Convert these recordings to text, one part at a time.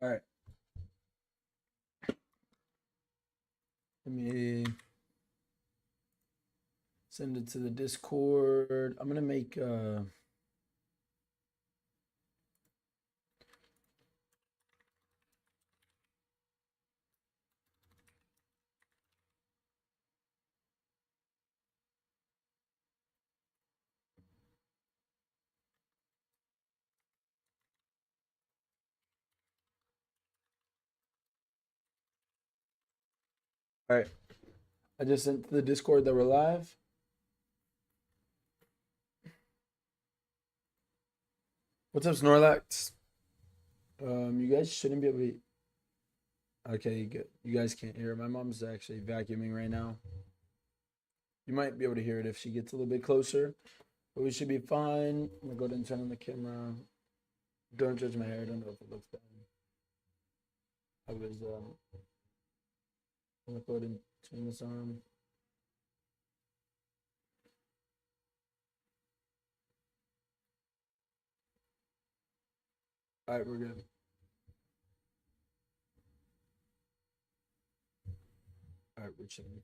All right. Let me send it to the Discord. I'm gonna make all right. I just sent to the Discord that we're live. What's up, Snorlax? You guys shouldn't be able to. Okay, good. You guys can't hear. My mom's actually vacuuming right now. You might be able to hear it if she gets a little bit closer, but we should be fine. I'm gonna go ahead and turn on the camera. Don't judge my hair. I don't know if it looks bad. I was I'm gonna go ahead and turn this on. All right, we're good. All right, we're chilling.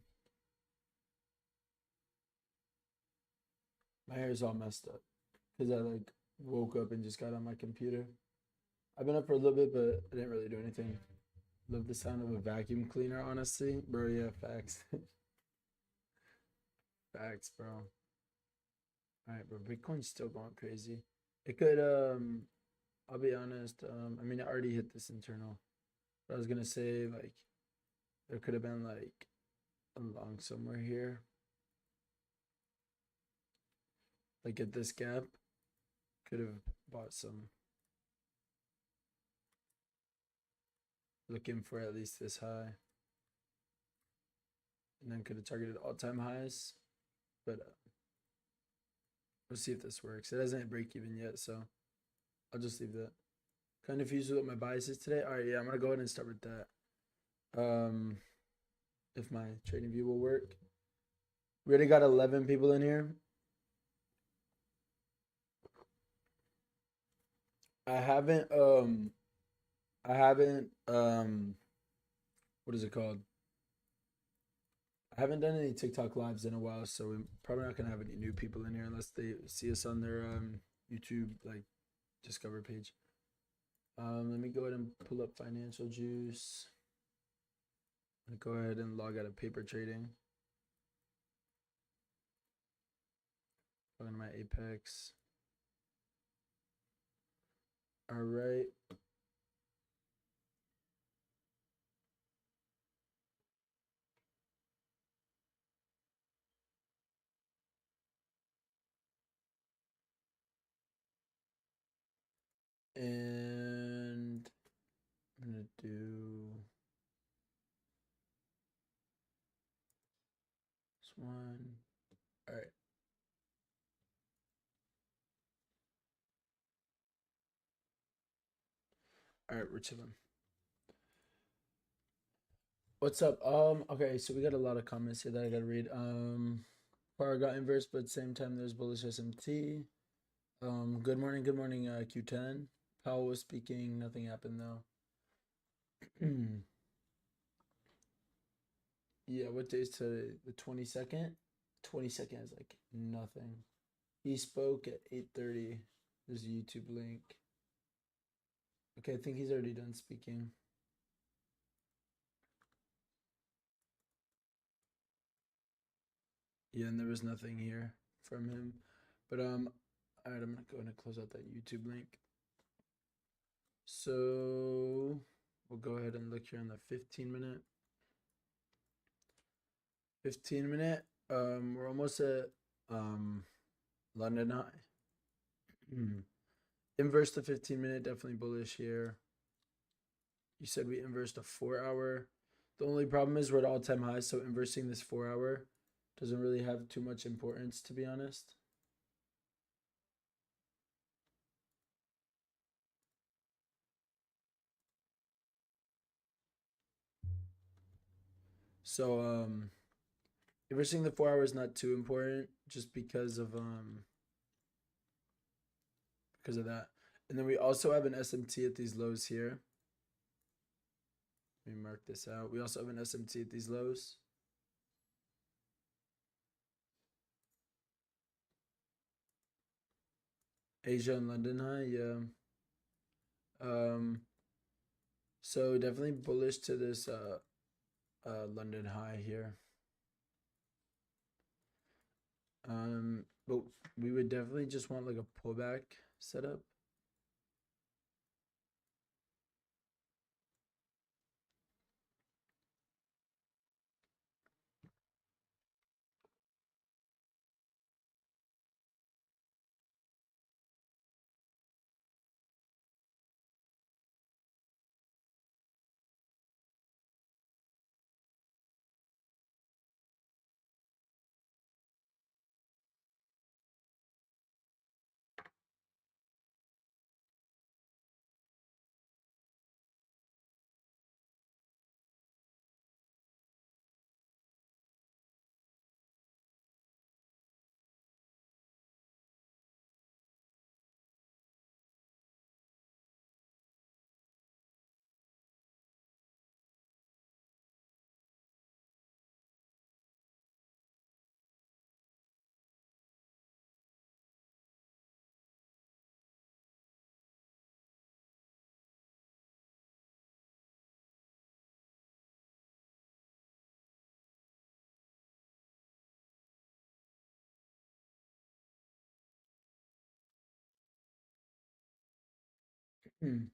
My hair is all messed up because I like woke up and just got on my computer. I've been up for a little bit, but I didn't really do anything. Love the sound of a vacuum cleaner, honestly, bro. Yeah, facts, facts, bro. All right, bro. Bitcoin's still going crazy. It could, I'll be honest. I mean, I already hit this internal, but I was gonna say like there could have been like a long somewhere here, like at this gap, could have bought some. Looking for at least this high, and then could have targeted all-time highs, but we'll see if this works. It hasn't break even yet, so I'll just leave that. Kind of confused with what my bias is today. All right, yeah, I'm gonna go ahead and start with that. If my trading view will work. We already got 11 people in here. I haven't what is it called? I haven't done any TikTok lives in a while, so we're probably not gonna have any new people in here unless they see us on their YouTube like discover page. Let me go ahead and pull up Financial Juice. I'm gonna go ahead and log out of paper trading. Go into my Apex. All right. And I'm gonna do this one. All right. All right, we're chilling. What's up? Okay, so we got a lot of comments here that I gotta read. Power got inverse, but at the same time there's bullish SMT. Good morning, Q10. Powell was speaking, nothing happened though. Yeah, what day is today? The 22nd? 22nd is like nothing. He spoke at 8:30. There's a YouTube link. Okay, I think he's already done speaking. Yeah, and there was nothing here from him. But all right, I'm gonna go ahead and close out that YouTube link. So we'll go ahead and look here on the 15 minute. 15 minute. We're almost at London high. Inverse the 15 minute, definitely bullish here. You said we inversed a 4 hour. The only problem is we're at all-time highs, so inversing this 4 hour doesn't really have too much importance, to be honest. So inversing the 4 hour is not too important just because of that. And then we also have an SMT at these lows here. Let me mark this out. We also have an SMT at these lows. Asia and London high, yeah. So definitely bullish to this London high here. But we would definitely just want like a pullback setup. Hmm.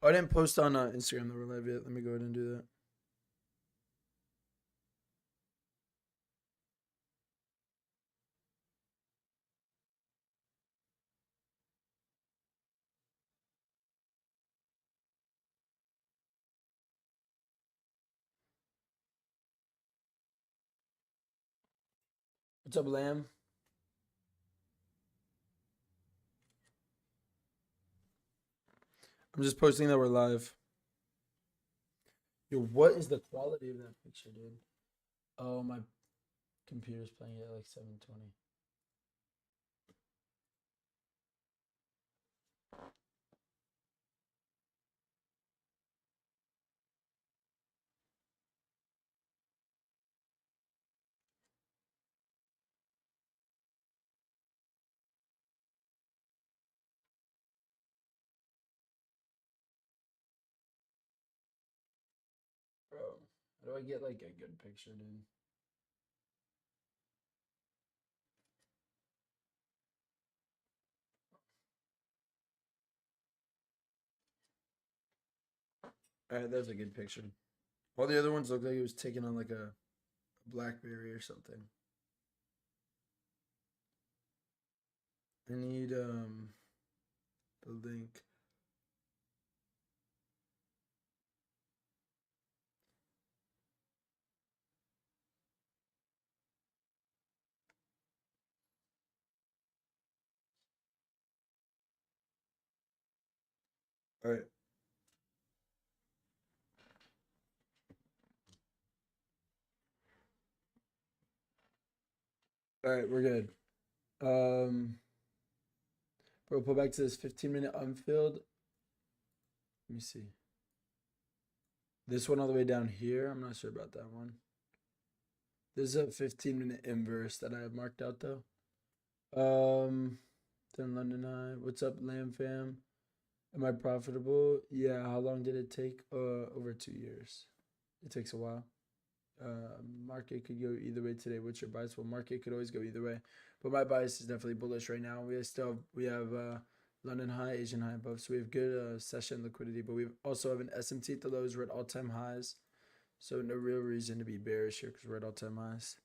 Oh, I didn't post on Instagram that we're live yet. Let me go ahead and do that. What's up, Lamb? I'm just posting that we're live. Yo, what is the quality of that picture, dude? Oh, my computer's playing it at like 720. Bro, how do I get like a good picture, dude? All right, that's a good picture. All the other ones look like it was taken on like a BlackBerry or something. I need the link. All right. All right, we're good. Bro, pull back to this 15-minute unfilled. Let me see. This one all the way down here. I'm not sure about that one. This is a 15-minute inverse that I have marked out though. Then London Eye. What's up, Lamb Fam? Am I profitable? Yeah. How long did it take? Over 2 years. It takes a while. Market could go either way today. What's your bias? Well, market could always go either way, but my bias is definitely bullish right now. We have London high, Asian high above, so we have good session liquidity. But we also have an SMT at the lows. We're at all time highs, so no real reason to be bearish here because we're at all time highs.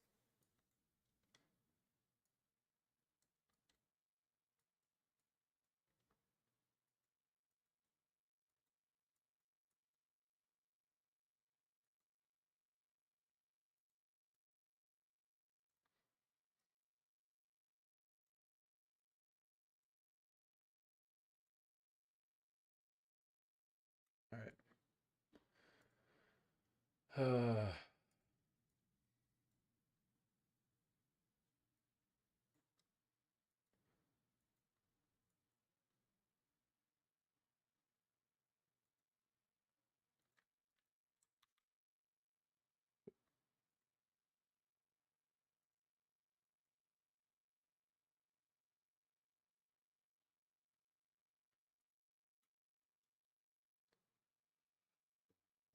All right.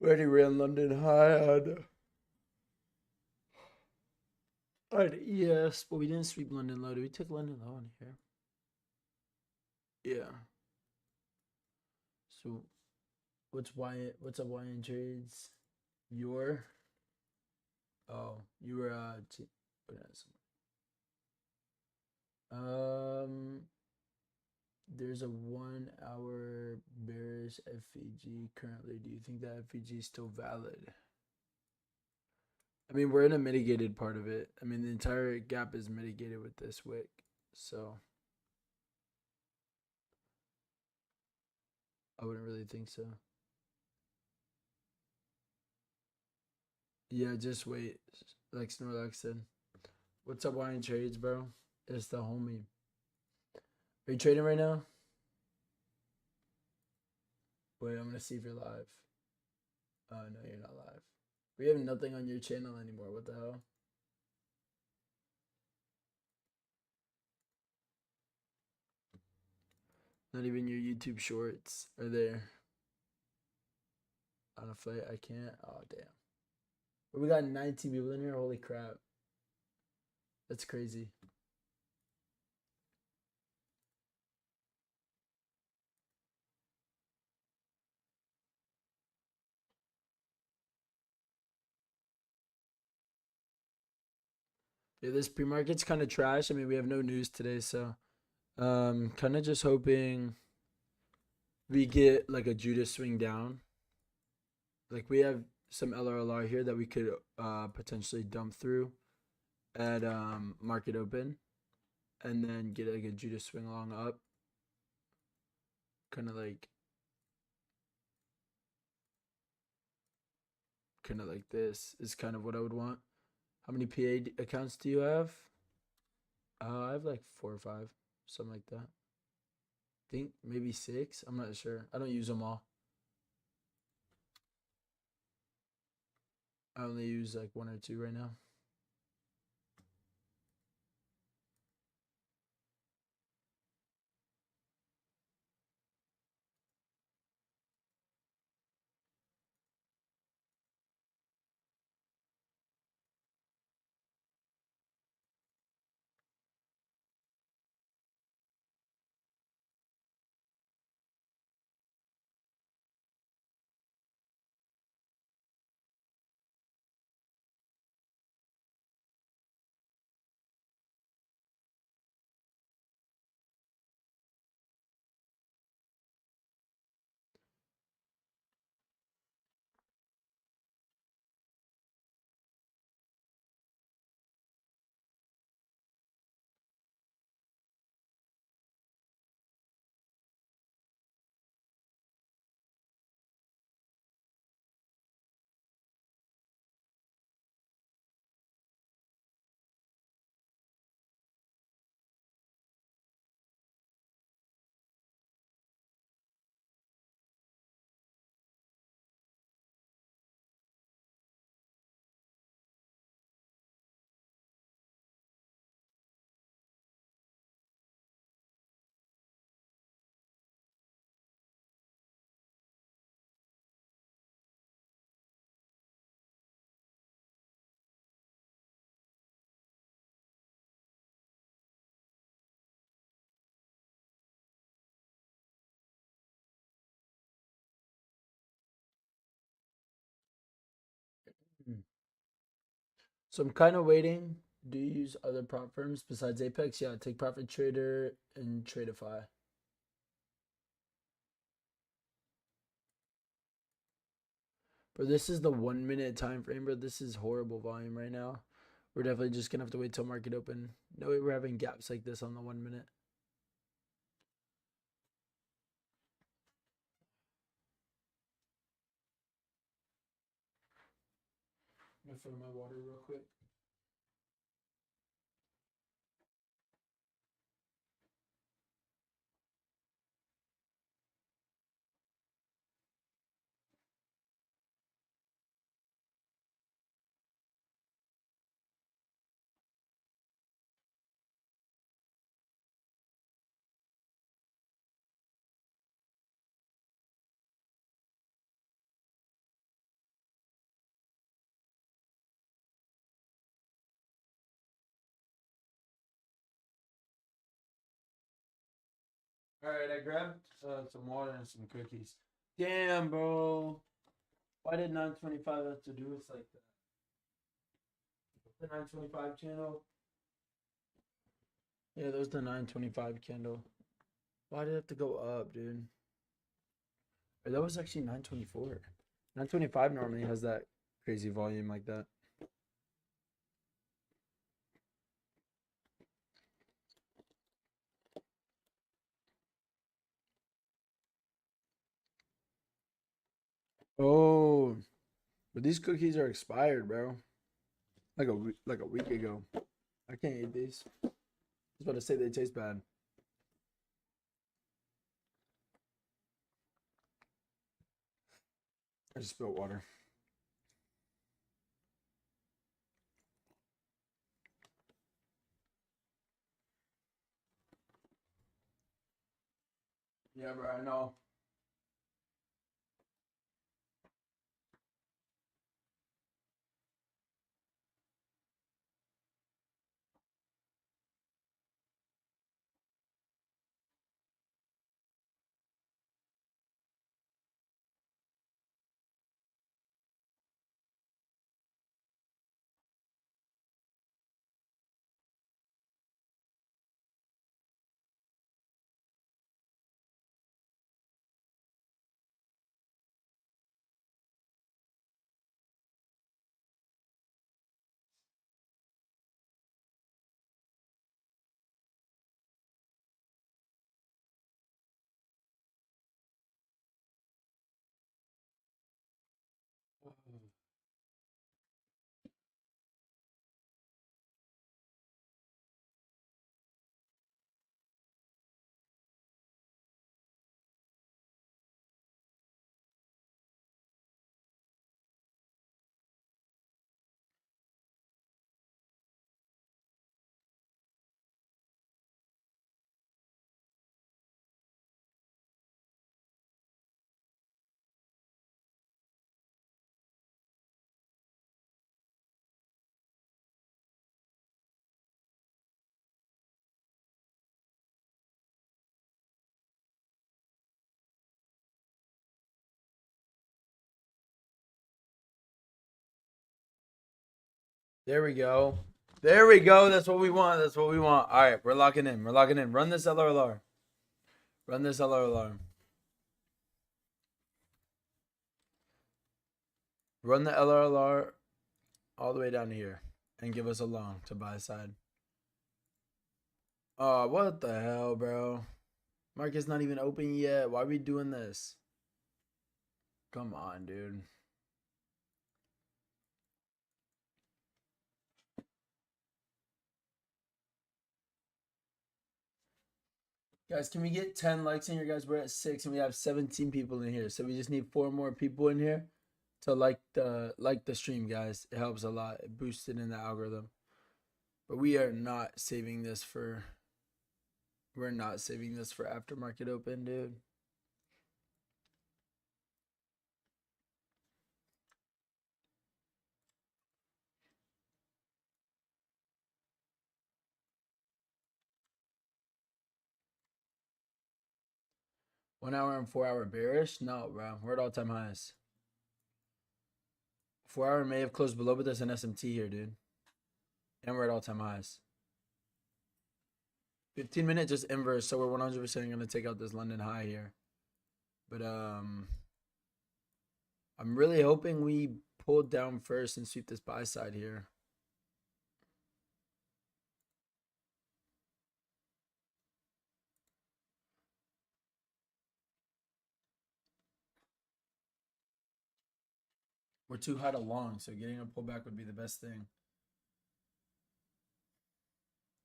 Already ran London high on ES, but we didn't sweep London low. We took London low on here. Yeah. So what's up Wyatt trades? Your you were there's a 1 hour bearish FVG currently. Do you think that FVG is still valid? I mean, we're in a mitigated part of it. I mean, the entire gap is mitigated with this wick. So I wouldn't really think so. Yeah, just wait. Like Snorlax said. What's up, Wine Trades, bro? It's the homie. Are you trading right now? Wait, I'm gonna see if you're live. Oh no, you're not live. We have nothing on your channel anymore. What the hell? Not even your YouTube shorts are there. On a flight, I can't. Oh damn. But we got 19 people in here. Holy crap. That's crazy. Yeah, this pre-market's kind of trash. I mean, we have no news today, so kind of just hoping we get like a Judas swing down. Like we have some LRLR here that we could potentially dump through at market open, and then get like a Judas swing along up. Kind of like this is kind of what I would want. How many PA accounts do you have? I have like 4 or 5, something like that. I think maybe 6. I'm not sure. I don't use them all. I only use like 1 or 2 right now. So I'm kind of waiting. Do you use other prop firms besides Apex? Yeah, Take Profit Trader and Tradeify. Bro, this is the 1 minute time frame, bro. This is horrible volume right now. We're definitely just gonna have to wait till market open. No way we're having gaps like this on the 1 minute. refill my water real quick. All right, I grabbed some water and some cookies. Damn, bro. Why did 925 have to do us like that? The 925 channel? Yeah, there's the 925 candle. Why did it have to go up, dude? Or that was actually 924. 925 normally has that crazy volume like that. Oh, but these cookies are expired, bro. Like a week ago. I can't eat these. I was about to say they taste bad. I just spilled water. Yeah, bro, I know. There we go. There we go. That's what we want. That's what we want. All right, we're locking in. We're locking in. Run this LRLR. Run this LRLR. Run the LRLR all the way down to here and give us a long to buy side. Oh, what the hell, bro? Market's not even open yet. Why are we doing this? Come on, dude. Guys, can we get 10 likes in here, guys? We're at 6 and we have 17 people in here. So we just need 4 more people in here to like the stream, guys. It helps a lot. It boosts it in the algorithm. But we are not saving this for aftermarket open, dude. One hour and 4 hour bearish? No, bro. We're at all time highs. 4 hour may have closed below, but there's an SMT here, dude. And we're at all time highs. 15-minute just inverse, so we're 100% gonna take out this London high here. But I'm really hoping we pull down first and sweep this buy side here. We're too high to long, so getting a pullback would be the best thing.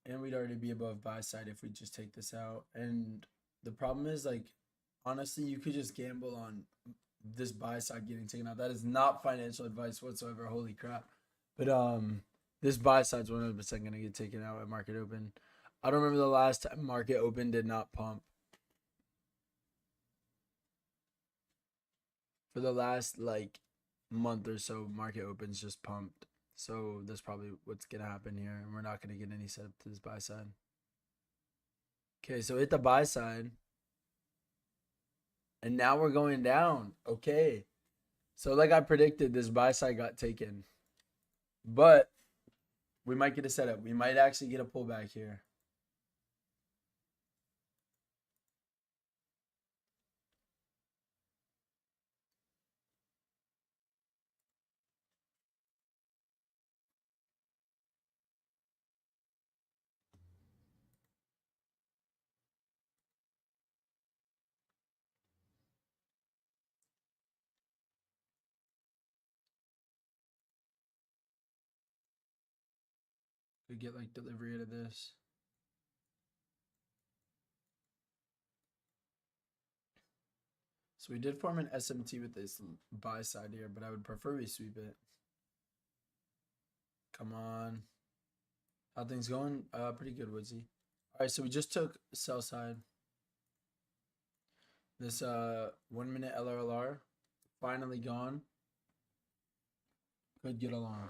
And we'd already be above buy side if we just take this out. And the problem is, like, honestly, you could just gamble on this buy side getting taken out. That is not financial advice whatsoever. Holy crap. But this buy side's 100% gonna get taken out at market open. I don't remember the last time market open did not pump. For the last like month or so, market opens just pumped. So that's probably what's gonna happen here, and we're not gonna get any setup to this buy side. Okay, so hit the buy side, and now we're going down. Okay, so like I predicted, this buy side got taken, but we might get a setup. We might actually get a pullback here. Could get like delivery out of this. So we did form an SMT with this buy side here, but I would prefer we sweep it. Come on. How things going? Pretty good, Woodsy. All right, so we just took sell side. This 1 minute LRLR finally gone. Could get along.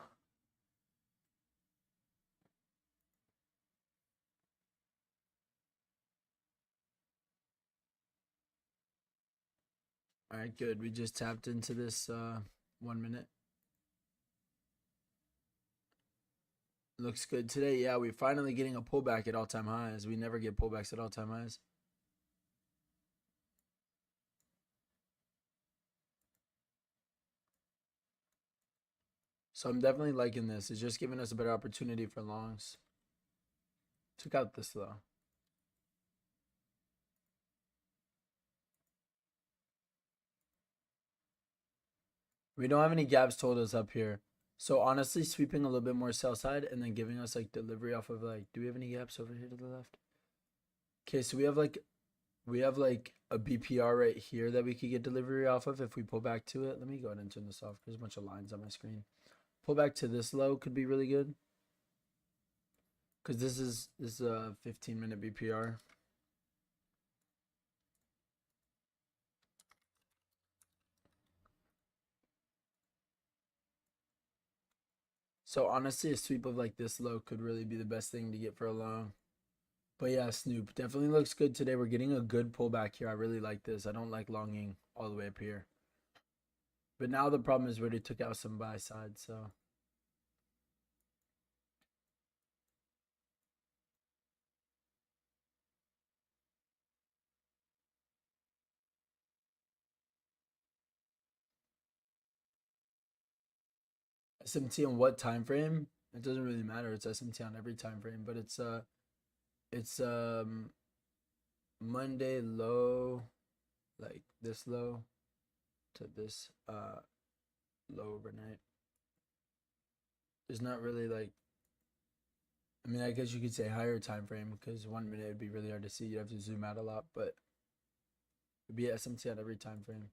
All right, good. We just tapped into this 1 minute. Looks good today. Yeah, we're finally getting a pullback at all-time highs. We never get pullbacks at all-time highs. So I'm definitely liking this. It's just giving us a better opportunity for longs. Took out this though. We don't have any gaps told us up here. So honestly, sweeping a little bit more sell side and then giving us like delivery off of like, do we have any gaps over here to the left? Okay, so we have like a BPR right here that we could get delivery off of if we pull back to it. Let me go ahead and turn this off. There's a bunch of lines on my screen. Pull back to this low could be really good. Because this is a 15-minute BPR. So honestly, a sweep of like this low could really be the best thing to get for a long. But yeah, Snoop definitely looks good today. We're getting a good pullback here. I really like this. I don't like longing all the way up here. But now the problem is we already took out some buy side, so. SMT on what time frame? It doesn't really matter. It's SMT on every time frame, but it's Monday low, like this low to this low overnight. There's not really like, I mean, I guess you could say higher time frame because 1 minute would be really hard to see. You'd have to zoom out a lot, but it'd be SMT on every time frame.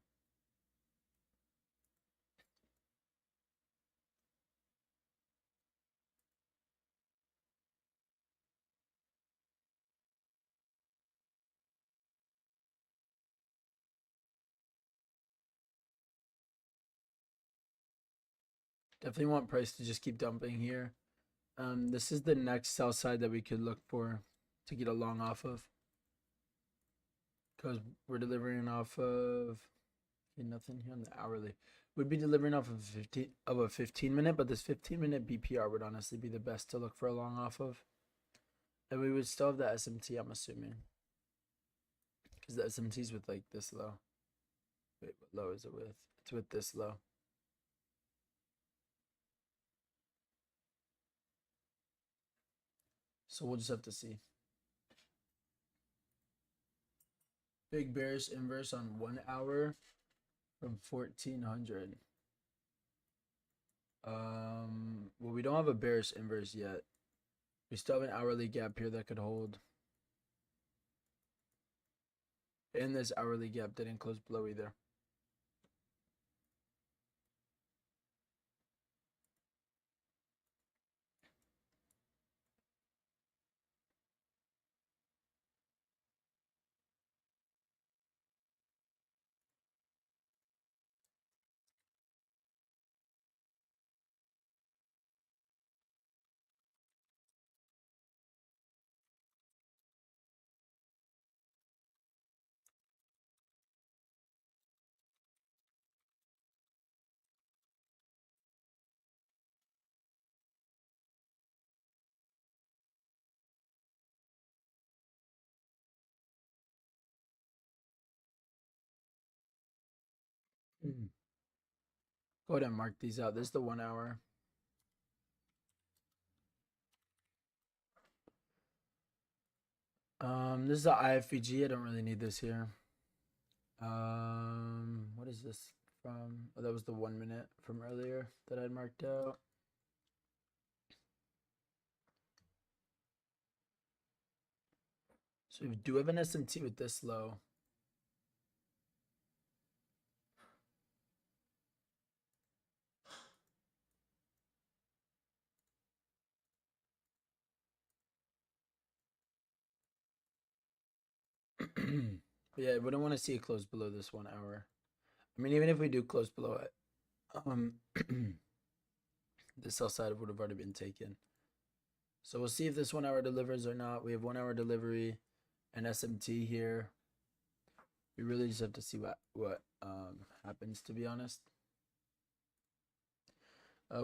Definitely want price to just keep dumping here. This is the next sell side that we could look for to get a long off of. Because we're delivering off of nothing here on the hourly. We'd be delivering off of a 15 minute, but this 15-minute BPR would honestly be the best to look for a long off of. And we would still have the SMT, I'm assuming. Because the SMT's with like this low. Wait, what low is it with? It's with this low. So we'll just have to see. Big bearish inverse on 1 hour from 1400. Well, we don't have a bearish inverse yet. We still have an hourly gap here that could hold. And this hourly gap didn't close below either. Go ahead and mark these out. This is the 1 hour. This is the iFVG. I don't really need this here. What is this from? Oh, that was the 1 minute from earlier that I'd marked out. So we do have an SMT with this low. Yeah, we don't want to see it close below this 1 hour. I mean, even if we do close below it, the sell side would have already been taken. So we'll see if this 1 hour delivers or not. We have 1 hour delivery and SMT here. We really just have to see what happens, to be honest.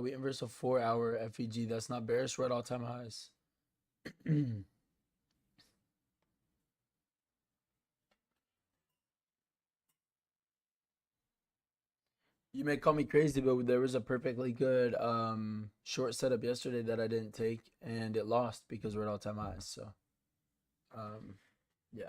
We inverse a 4 hour FVG. That's not bearish. We're at all-time highs. You may call me crazy, but there was a perfectly good short setup yesterday that I didn't take, and it lost because we're at all-time highs. So, yeah.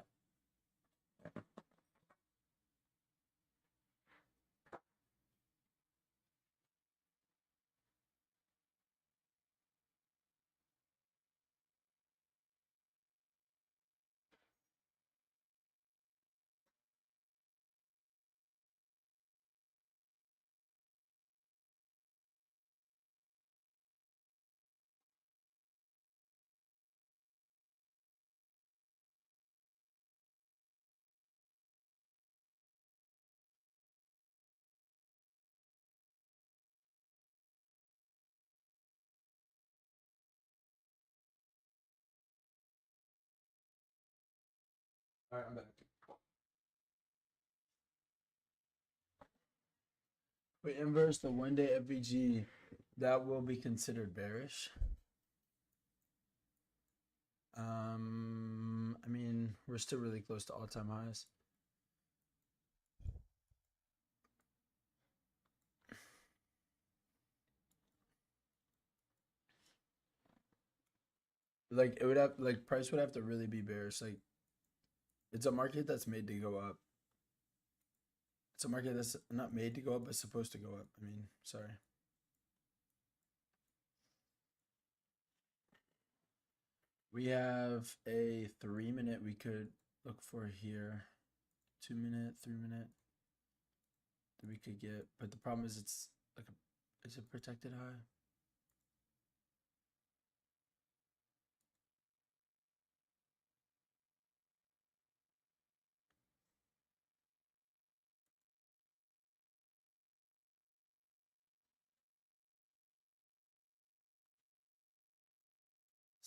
All right, I'm back. We inverse the 1 day FVG. That will be considered bearish. I mean, we're still really close to all-time highs. Like it would have, like price would have to really be bearish. Like it's a market that's made to go up. It's a market that's not made to go up, but supposed to go up. I mean, sorry. We have a 3 minute we could look for here. 2 minute, 3 minute that we could get. But the problem is it's like it's a protected high.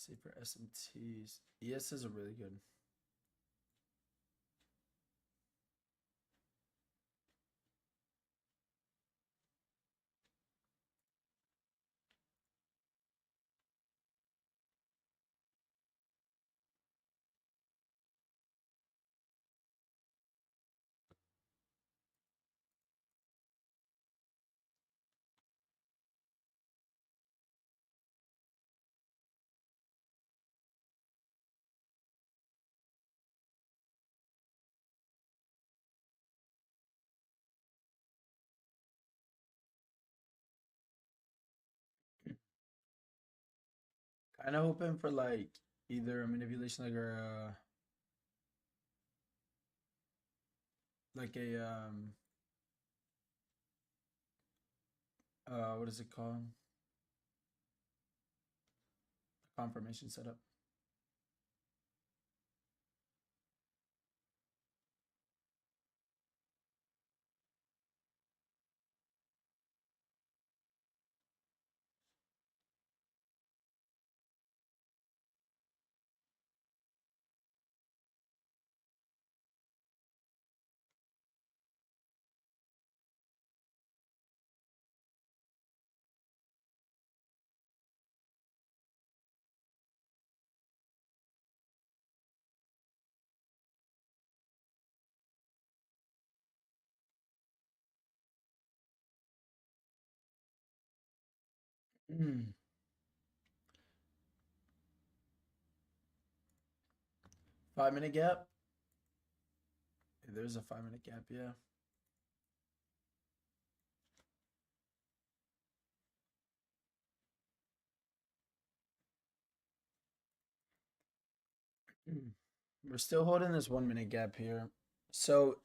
Let's see for SMTs. ES is a really good. kind of hoping for like either a manipulation like a what is it called? Confirmation setup. Mm. 5 minute gap. There's a 5 minute gap. Yeah. Mm. We're still holding this 1 minute gap here. So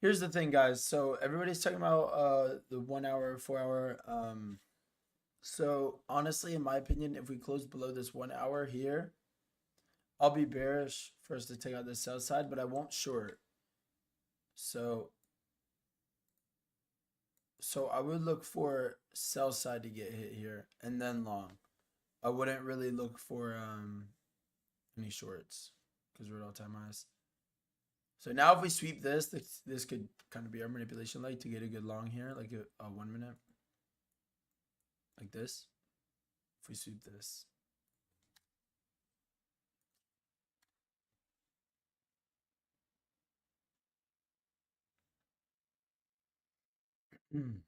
here's the thing, guys. So everybody's talking about the 1 hour, 4 hour. So honestly, in my opinion, if we close below this 1 hour here, I'll be bearish for us to take out the sell side, but I won't short. So I would look for sell side to get hit here and then long. I wouldn't really look for any shorts because we're at all time highs. So now if we sweep this could kind of be our manipulation leg to get a good long here, like a 1 minute. Like this. If we sweep this. Mm.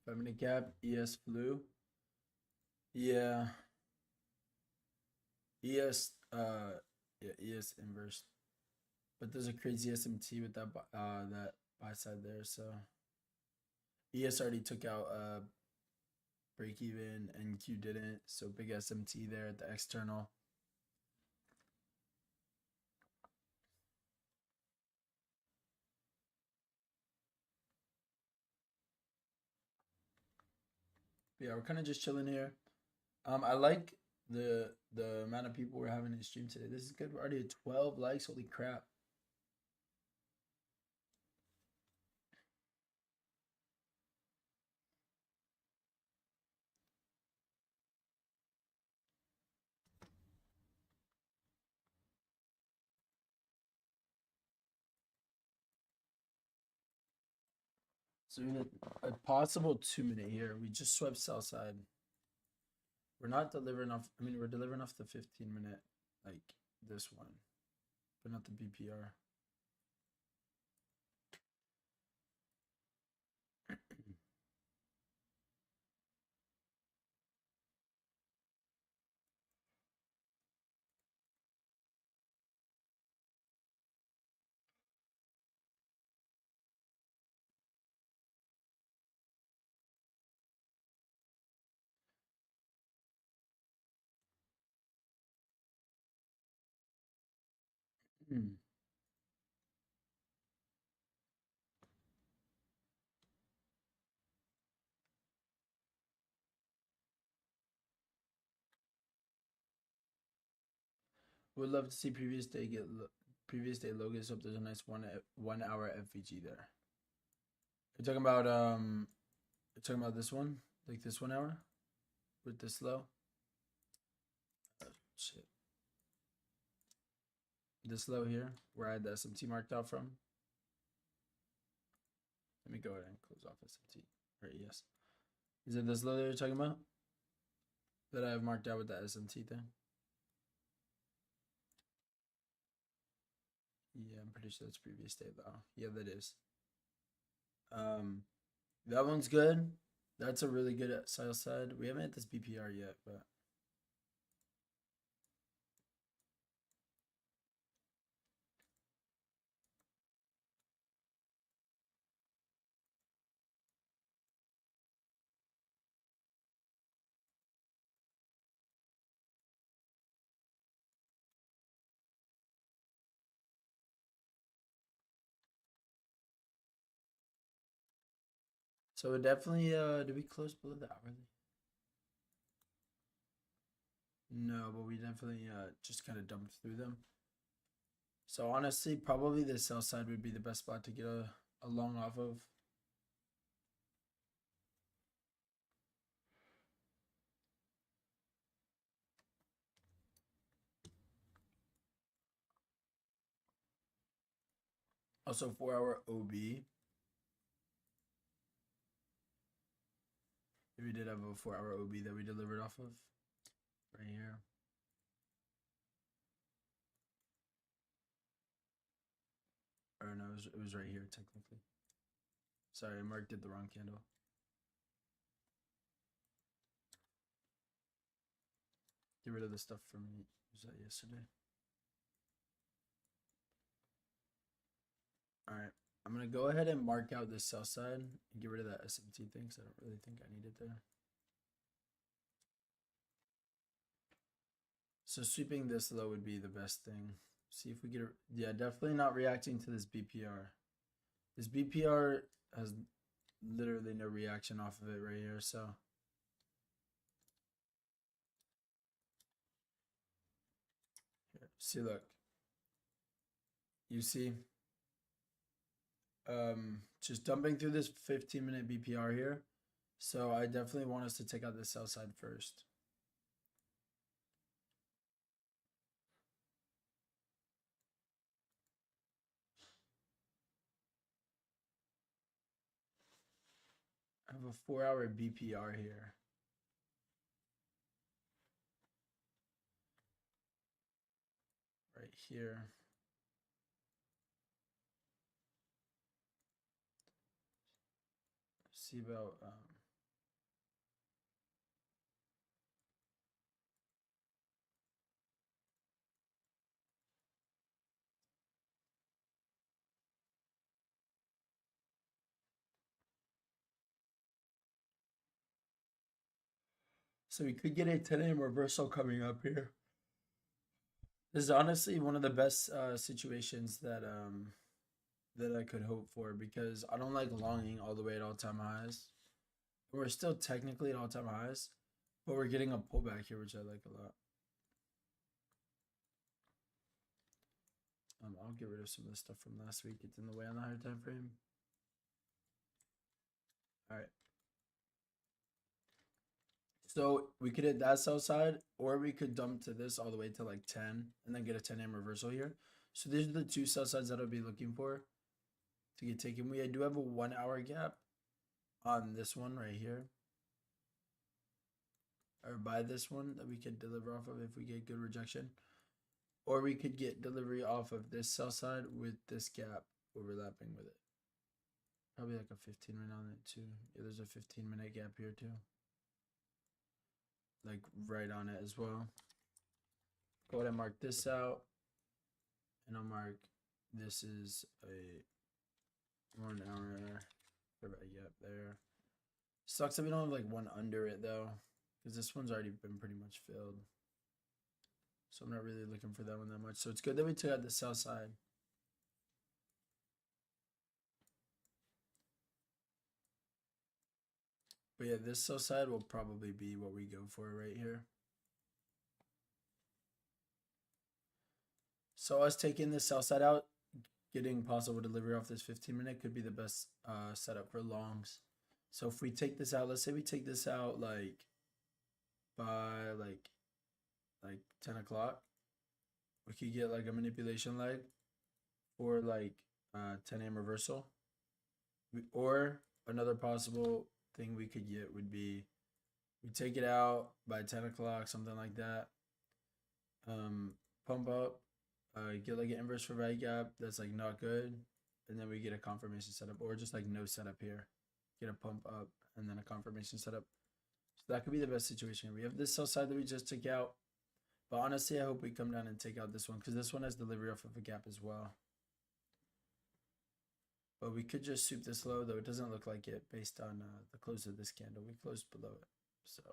5 minute gap, ES flu. Yeah. ES yeah, ES inverse. But there's a crazy SMT with that buy side there, so ES already took out break even and Q didn't, so big SMT there at the external. Yeah, we're kind of just chilling here. I like the amount of people we're having in stream today. This is good. We're already at 12 likes. Holy crap. So we had a possible 2 minute here. We just swept sell side. We're not delivering off. I mean, we're delivering off the 15 minute, like this one, but not the BPR. Hmm. Would love to see previous day logos. Hope there's a nice 1 hour FVG there. You're talking about this one, like this 1 hour with this low. Oh, shit. This low here, where I had the SMT marked out from. Let me go ahead and close off SMT. Right, yes. Is it this low that you're talking about? That I have marked out with the SMT thing? Yeah, I'm pretty sure that's previous day though. Yeah, that is. That one's good. That's a really good sell side. We haven't hit this BPR yet, but so it definitely did we close below the hourly? No, but we definitely just kind of dumped through them. So honestly, probably the sell side would be the best spot to get a long off of. Also 4 hour OB. We did have a 4 hour OB that we delivered off of right here. Or no, it was right here technically. Sorry, I marked it the wrong candle. Get rid of the stuff from was that yesterday? All right, I'm gonna go ahead and mark out this sell side and get rid of that SMT thing because I don't really think I need it there. So sweeping this low would be the best thing. See if we get yeah, definitely not reacting to this BPR. This BPR has literally no reaction off of it right here, so here, see, look, you see just dumping through this 15-minute BPR here. So I definitely want us to take out the sell side first. I have a 4 hour BPR here. Right here. See about so we could get a 10 a.m. reversal coming up here. This is honestly one of the best situations that I could hope for because I don't like longing all the way at all-time highs. We're still technically at all-time highs, but we're getting a pullback here, which I like a lot. I'll get rid of some of the stuff from last week. It's in the way on the higher time frame. All right. So we could hit that sell side, or we could dump to this all the way to like 10 and then get a 10 a.m. reversal here. So these are the two sell sides that I'll be looking for to get taken. We do have a 1 hour gap on this one right here. Or buy this one that we could deliver off of if we get good rejection. Or we could get delivery off of this sell side with this gap overlapping with it. Probably like a 15 minute on it too. Yeah, there's a 15-minute gap here too. Like right on it as well. Go ahead and mark this out. And I'll mark this is a 1 hour. Yep, there. Sucks that we don't have like one under it though. Because this one's already been pretty much filled. So I'm not really looking for that one that much. So it's good that we took out the sell side. But yeah, this sell side will probably be what we go for right here. So us taking this sell side out, getting possible delivery off this 15-minute could be the best setup for longs. So if we take this out, let's say we take this out like by like 10 o'clock, we could get like a manipulation leg or like 10 a.m. reversal. Or another possible thing we could get would be we take it out by 10 o'clock, something like that. Pump up, get like an inverse for right gap that's like not good, and then we get a confirmation setup, or just like no setup here. Get a pump up and then a confirmation setup. So that could be the best situation. We have this sell side that we just took out, but honestly, I hope we come down and take out this one because this one has delivery off of a gap as well. But we could just soup this low, though it doesn't look like it based on the close of this candle. We closed below it, so.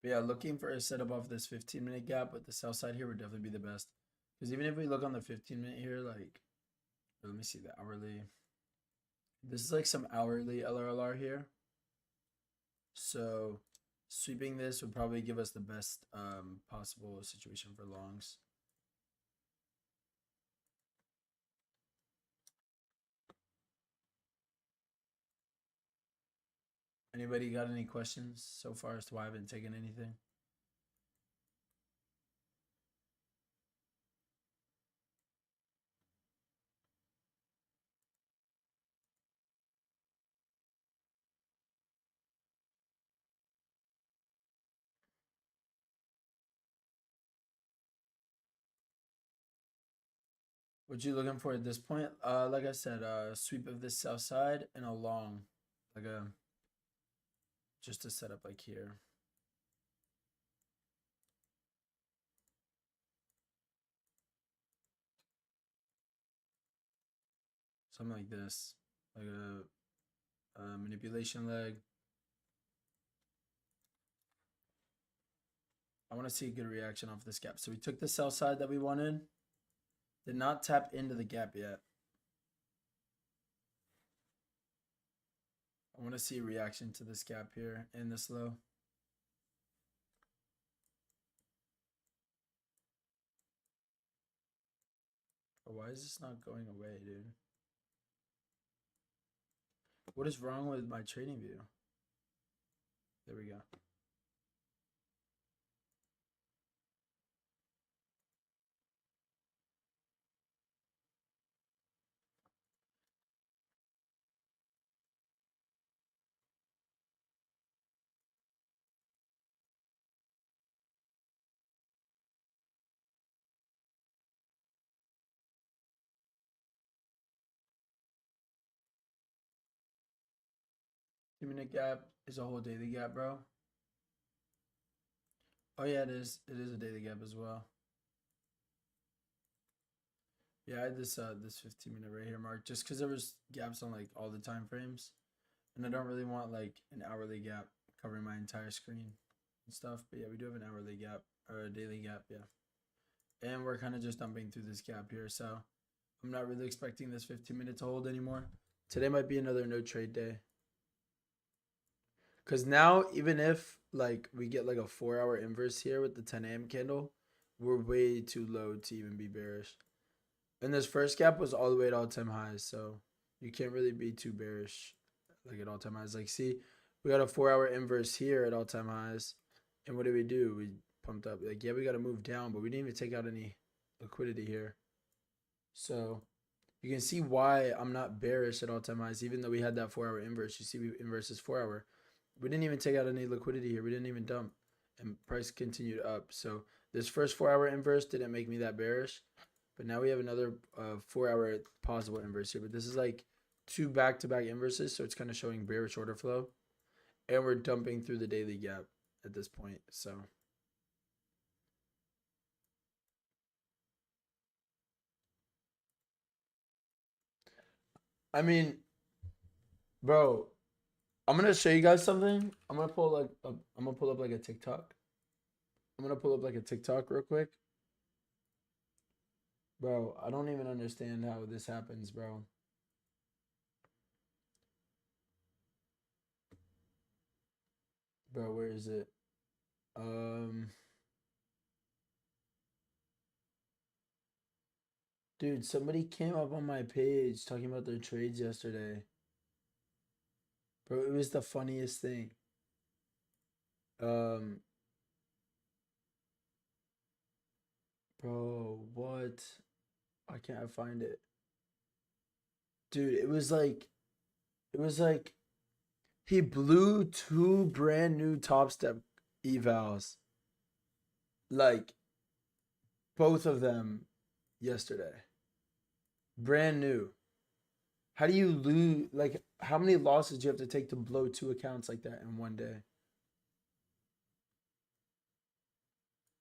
But yeah, looking for a setup off this 15-minute gap, but the sell side here would definitely be the best. Because even if we look on the 15-minute here, like, let me see the hourly. This is like some hourly LRLR here. So sweeping this would probably give us the best possible situation for longs. Anybody got any questions so far as to why I haven't taken anything? What you looking for at this point? Like I said, sweep of this south side and a long, like a just a setup like here. Something like this, like a manipulation leg. I want to see a good reaction off this gap. So we took the sell side that we wanted. Did not tap into the gap yet. I want to see a reaction to this gap here and this low. But why is this not going away, dude? What is wrong with my trading view? There we go. Two-minute gap is a whole daily gap, bro. Oh yeah, it is. It is a daily gap as well. Yeah, I had this 15-minute right here mark just because there was gaps on like all the time frames, and I don't really want like an hourly gap covering my entire screen and stuff. But yeah, we do have an hourly gap or a daily gap, yeah. And we're kind of just dumping through this gap here, so I'm not really expecting this 15-minute to hold anymore. Today might be another no trade day. Because now, even if like we get like a 4-hour inverse here with the 10 a.m. candle, we're way too low to even be bearish. And this first gap was all the way at all-time highs, so you can't really be too bearish like at all-time highs. Like, see, we got a 4-hour inverse here at all-time highs, and what did we do? We pumped up. Like, yeah, we got to move down, but we didn't even take out any liquidity here. So you can see why I'm not bearish at all-time highs, even though we had that 4-hour inverse. You see, we inverse is 4-hour. We didn't even take out any liquidity here. We didn't even dump, and price continued up. So this first 4-hour inverse didn't make me that bearish. But now we have another 4-hour possible inverse here. But this is like 2 back-to-back inverses, so it's kind of showing bearish order flow. And we're dumping through the daily gap at this point. So I mean, bro, I'm gonna show you guys something. I'm gonna pull up like a TikTok. I'm gonna pull up like a TikTok real quick. Bro, I don't even understand how this happens, bro. Bro, where is it? Um, dude, somebody came up on my page talking about their trades yesterday. Bro, it was the funniest thing. Um, bro, what? Why can't I find it? Dude, it was like he blew two brand new Top Step evals. Like both of them yesterday. Brand new. How do you lose? Like, how many losses do you have to take to blow two accounts like that in one day?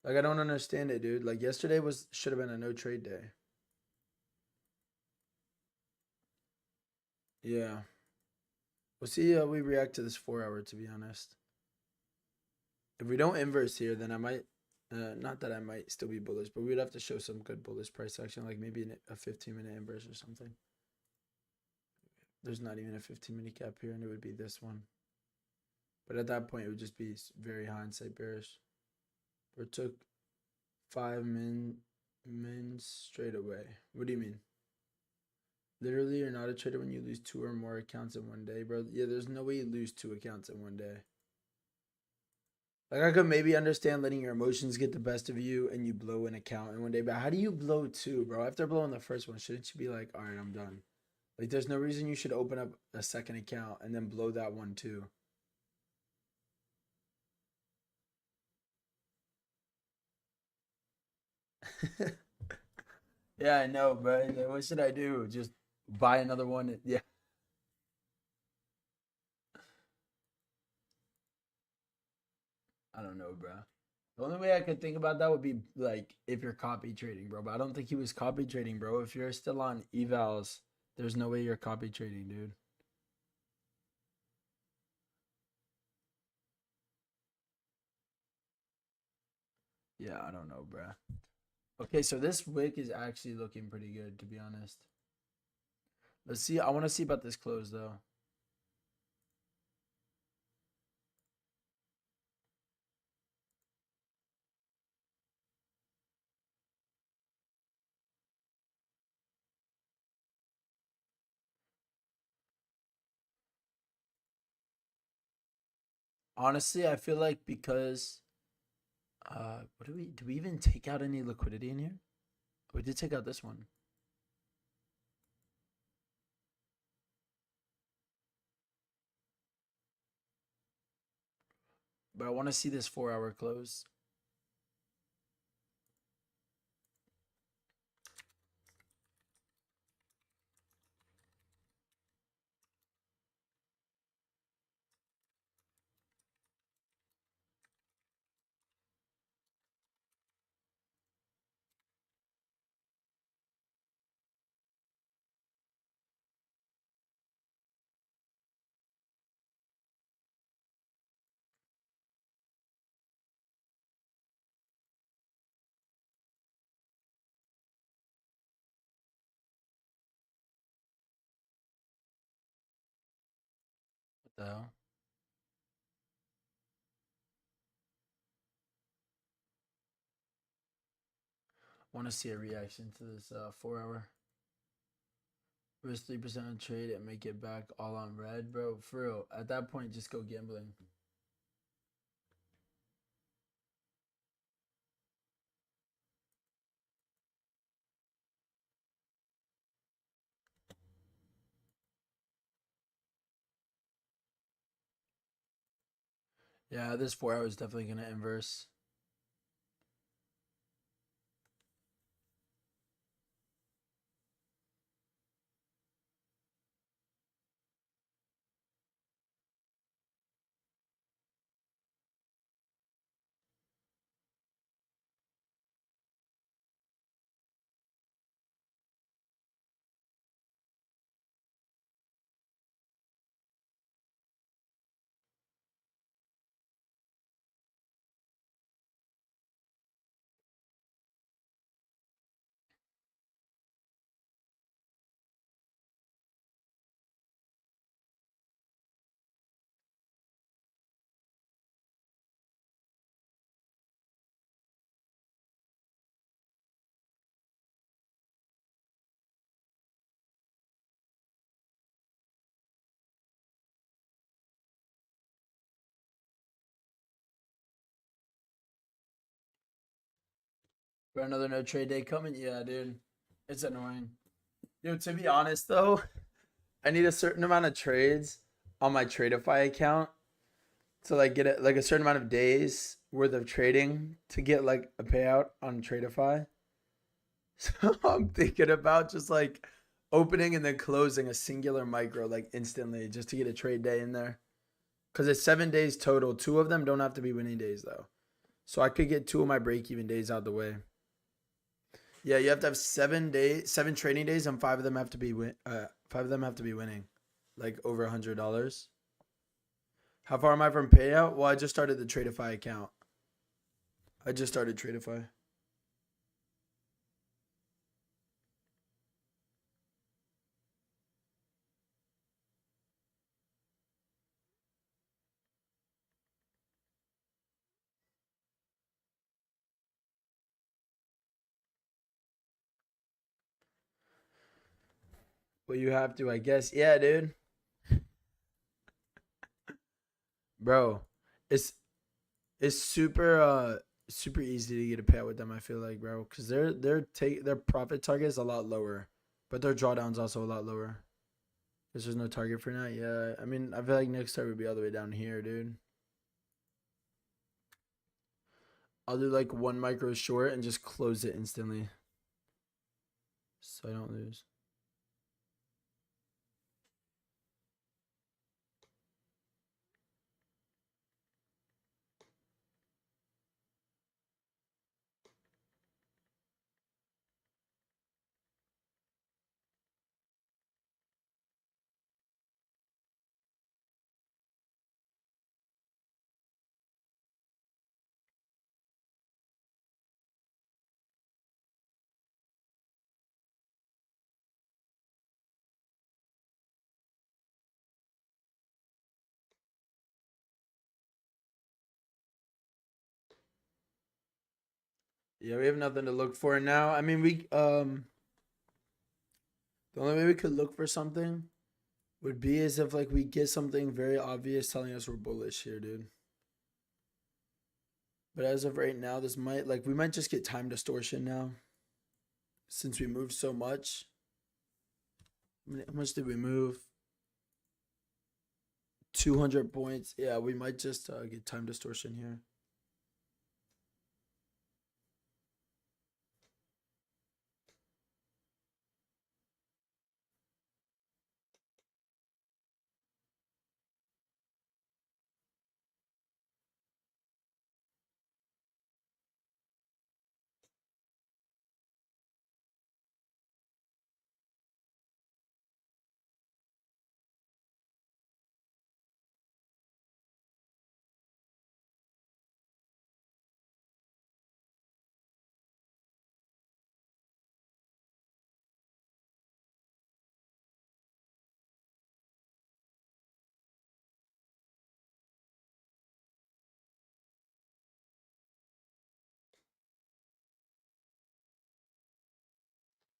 Like, I don't understand it, dude. Like, yesterday was should have been a no trade day. Yeah. We'll see how we react to this 4 hour, to be honest. If we don't inverse here, then I might, not that I might still be bullish, but we'd have to show some good bullish price action, like maybe a 15-minute inverse or something. There's not even a 15-minute cap here, and it would be this one. But at that point, it would just be very hindsight bearish. It took 5 mins straight away. What do you mean? Literally, you're not a trader when you lose two or more accounts in one day, bro. Yeah, there's no way you lose two accounts in one day. Like, I could maybe understand letting your emotions get the best of you and you blow an account in one day, but how do you blow two, bro? After blowing the first one, shouldn't you be like, all right, I'm done? Like, there's no reason you should open up a second account and then blow that one too. Yeah, I know, bro. Like, what should I do? Just buy another one? Yeah, I don't know, bro. The only way I could think about that would be like if you're copy trading, bro. But I don't think he was copy trading, bro. If you're still on evals, there's no way you're copy trading, dude. Yeah, I don't know, bro. Okay, so this wick is actually looking pretty good, to be honest. Let's see. I want to see about this close though. Honestly, I feel like because what do we even take out any liquidity in here? We did take out this one. But I want to see this 4 hour close. What the hell? Want to see a reaction to this 4 hour. Risk 3% on trade and make it back all on red, bro. For real, at that point, just go gambling. Yeah, this 4 hour is definitely gonna inverse. For another no trade day coming? Yeah, dude. It's annoying. Yo, to be honest though, I need a certain amount of trades on my Tradeify account to like get it like a certain amount of days worth of trading to get like a payout on Tradeify. So I'm thinking about just like opening and then closing a singular micro like instantly just to get a trade day in there. Cause it's 7 days total. Two of them don't have to be winning days though. So I could get two of my break even days out the way. Yeah, you have to have 7 days, 7 trading days, and five of them have to be winning, like over $100. How far am I from payout? Well, I just started the Tradeify account. I just started Tradeify. Well, you have to, I guess. Yeah, dude, bro, it's it's super easy to get a payout with them. I feel like, bro, because their profit target is a lot lower, but their drawdown's also a lot lower. Because there's no target for now. Yeah, I mean, I feel like next target would be all the way down here, dude. I'll do like one micro short and just close it instantly, so I don't lose. Yeah, we have nothing to look for now. I mean, the only way we could look for something would be as if like we get something very obvious telling us we're bullish here, dude. But as of right now, this might like we might just get time distortion now since we moved so much. How much did we move? 200 points. Yeah, we might just get time distortion here.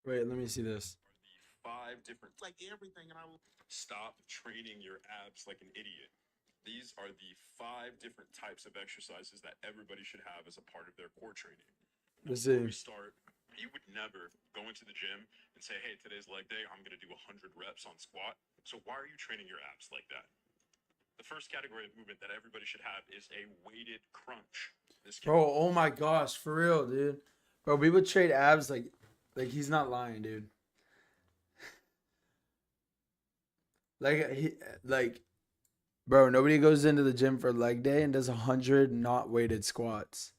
Wait, let me see this. Five different, like everything, and I will stop training your abs like an idiot. These are the five different types of exercises that everybody should have as a part of their core training. Now, Let's before see. we start, you would never go into the gym and say, hey, today's leg day, I'm going to do 100 reps on squat. So why are you training your abs like that? The first category of movement that everybody should have is a weighted crunch. Bro, oh my gosh, for real, dude. Bro, we would trade abs like he's not lying, dude. Like he like bro, nobody goes into the gym for leg day and does 100 not weighted squats.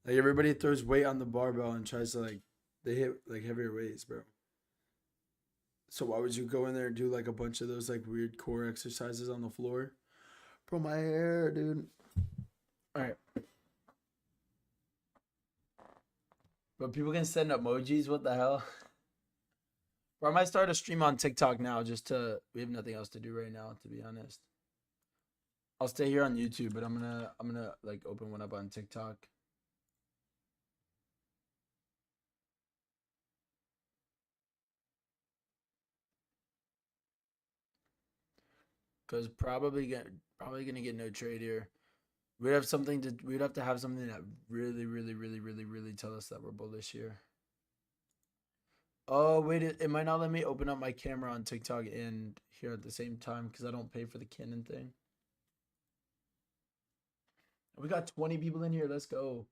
Like everybody throws weight on the barbell and tries to like they hit like heavier weights, bro. So why would you go in there and do like a bunch of those like weird core exercises on the floor? Bro, my hair, dude. All right. But people can send emojis. What the hell? Bro, I might start a stream on TikTok now just to we have nothing else to do right now, to be honest. I'll stay here on YouTube, but I'm gonna like open one up on TikTok. Cause probably gonna get no trade here. We'd have something to. We'd have to have something that really, really, really, really, really tell us that we're bullish here. Oh wait, it might not let me open up my camera on TikTok and here at the same time because I don't pay for the Canon thing. We got 20 people in here. Let's go.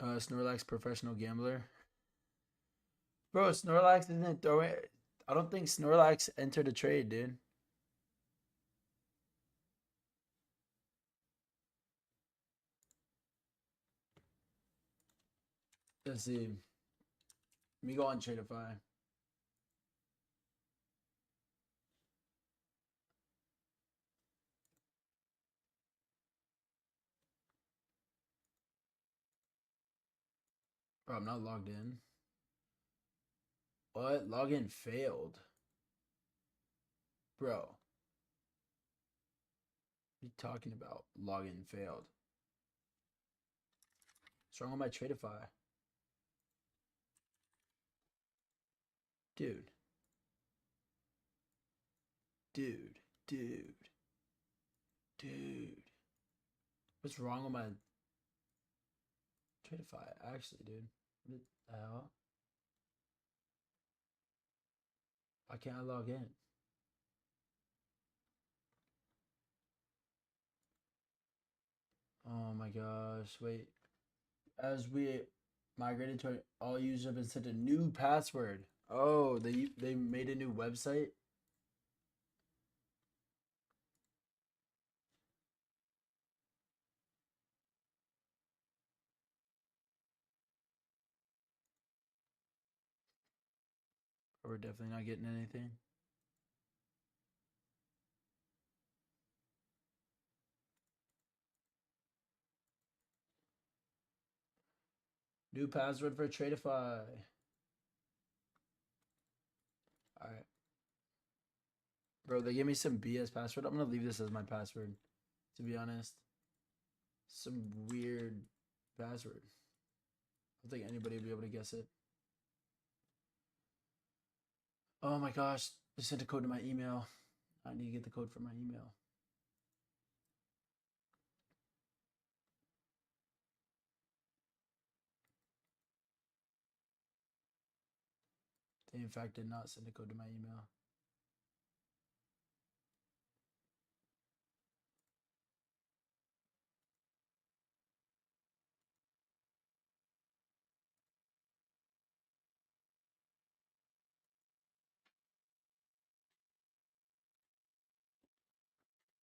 Snorlax professional gambler. Bro, Snorlax didn't throw it. I don't think Snorlax entered a trade, dude. Let's see. Let me go on Tradeify. Bro, I'm not logged in. What? Login failed. Bro. What are you talking about? Login failed. What's wrong with my Tradeify? Dude. Dude. Dude. Dude. What's wrong with my Tradeify? Actually, dude. What the hell? Why can't I log in? Oh my gosh. Wait. As we migrated to all users have been sent a new password. Oh, they made a new website. We're definitely not getting anything. New password for Tradeify. All right, bro. They gave me some BS password. I'm gonna leave this as my password. To be honest, some weird password. I don't think anybody will be able to guess it. Oh my gosh! They sent a code to my email. I need to get the code from my email. They in fact did not send a code to my email.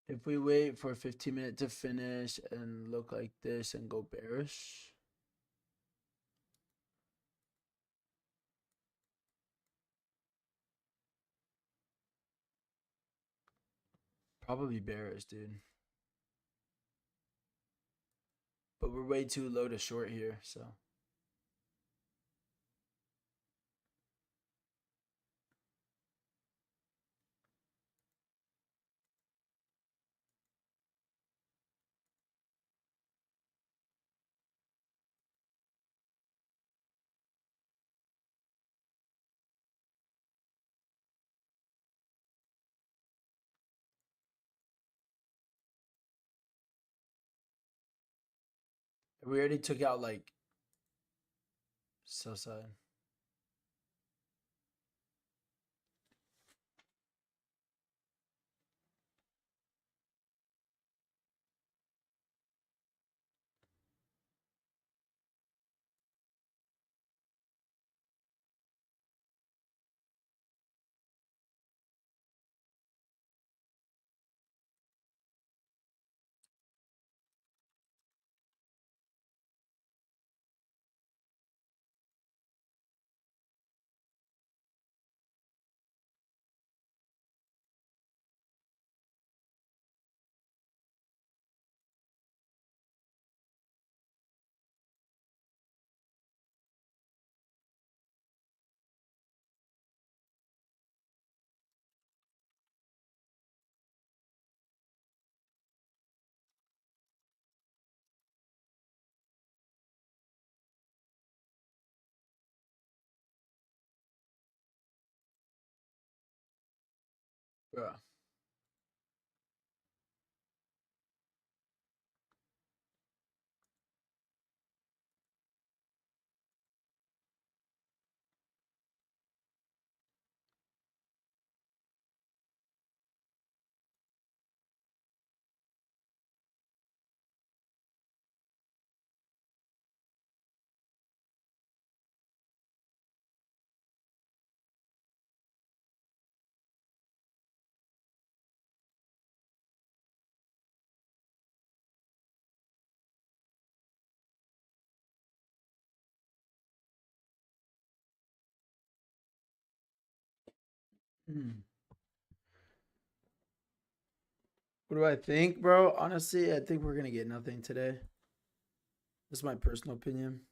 If we wait for 15 minutes to finish and look like this and go bearish. Probably bearish, dude. But we're way too low to short here, so. We already took out like so side. Yeah. Hmm. What do I think, bro? Honestly, I think we're gonna get nothing today. That's my personal opinion.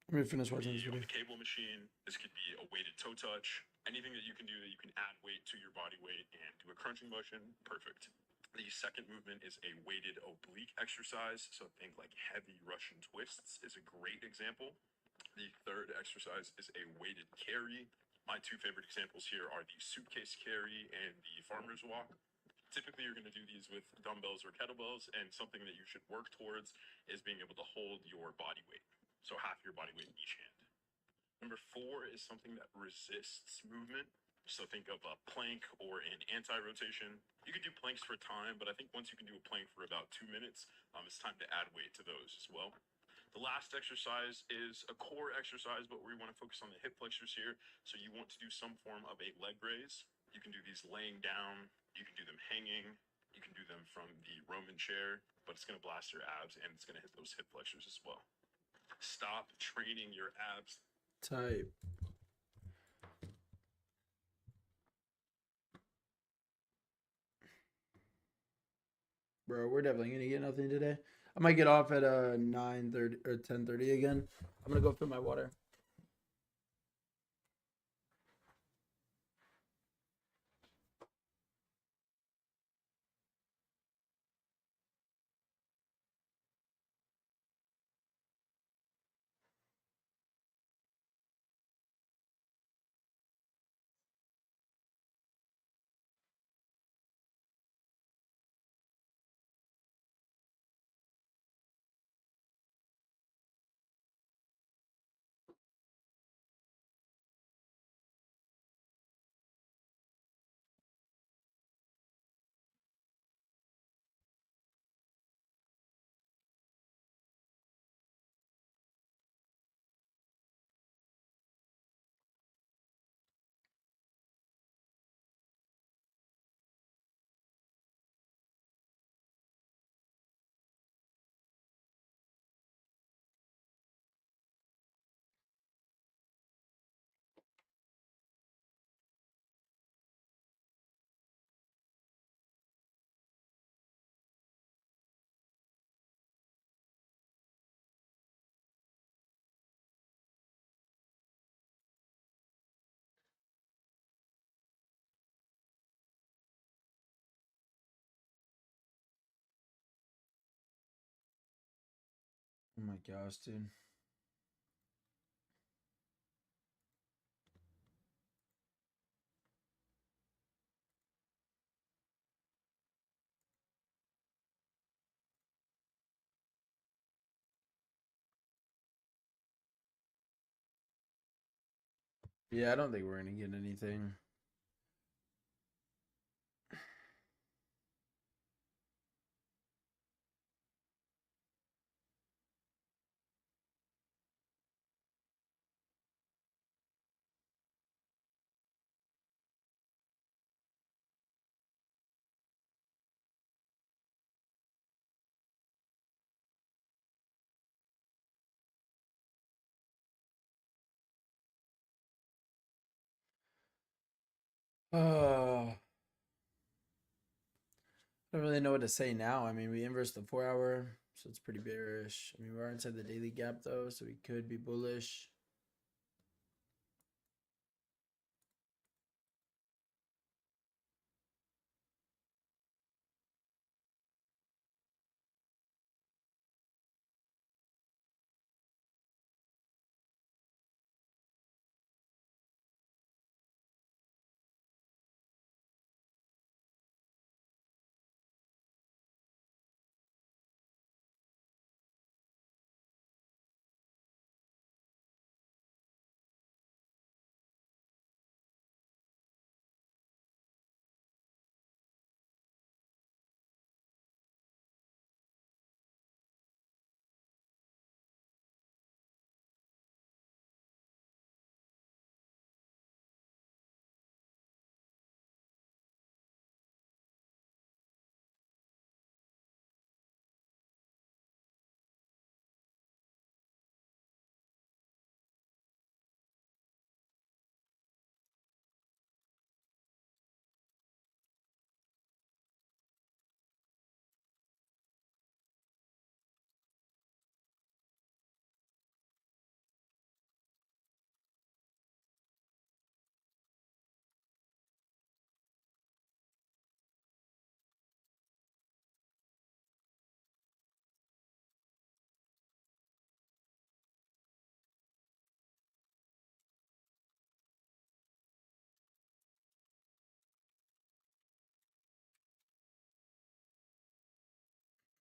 Let me finish watching this On video. the cable machine, this could be a weighted toe touch. Anything that you can do that you can add weight to your body weight and do a crunching motion, perfect. The second movement is a weighted oblique exercise. So think like heavy Russian twists is a great example. The third exercise is a weighted carry. My two favorite examples here are the suitcase carry and the farmer's walk. Typically, you're going to do these with dumbbells or kettlebells, and something that you should work towards is being able to hold your body weight. So half your body weight in each hand. Number four is something that resists movement. So think of a plank or an anti-rotation. You could do planks for time, but I think once you can do a plank for about 2 minutes, it's time to add weight to those as well. The last exercise is a core exercise, but we want to focus on the hip flexors here. So you want to do some form of a leg raise. You can do these laying down. You can do them hanging. You can do them from the Roman chair, but it's going to blast your abs and it's going to hit those hip flexors as well. Stop training your abs. Type. Bro, we're definitely gonna get nothing today. I might get off at 9:30 or 10:30 again. I'm gonna go fill my water. Oh my gosh, dude. Yeah, I don't think we're gonna get anything. I don't really know what to say now. I mean, we inversed the 4 hour, so it's pretty bearish. I mean, we are inside the daily gap though, so we could be bullish.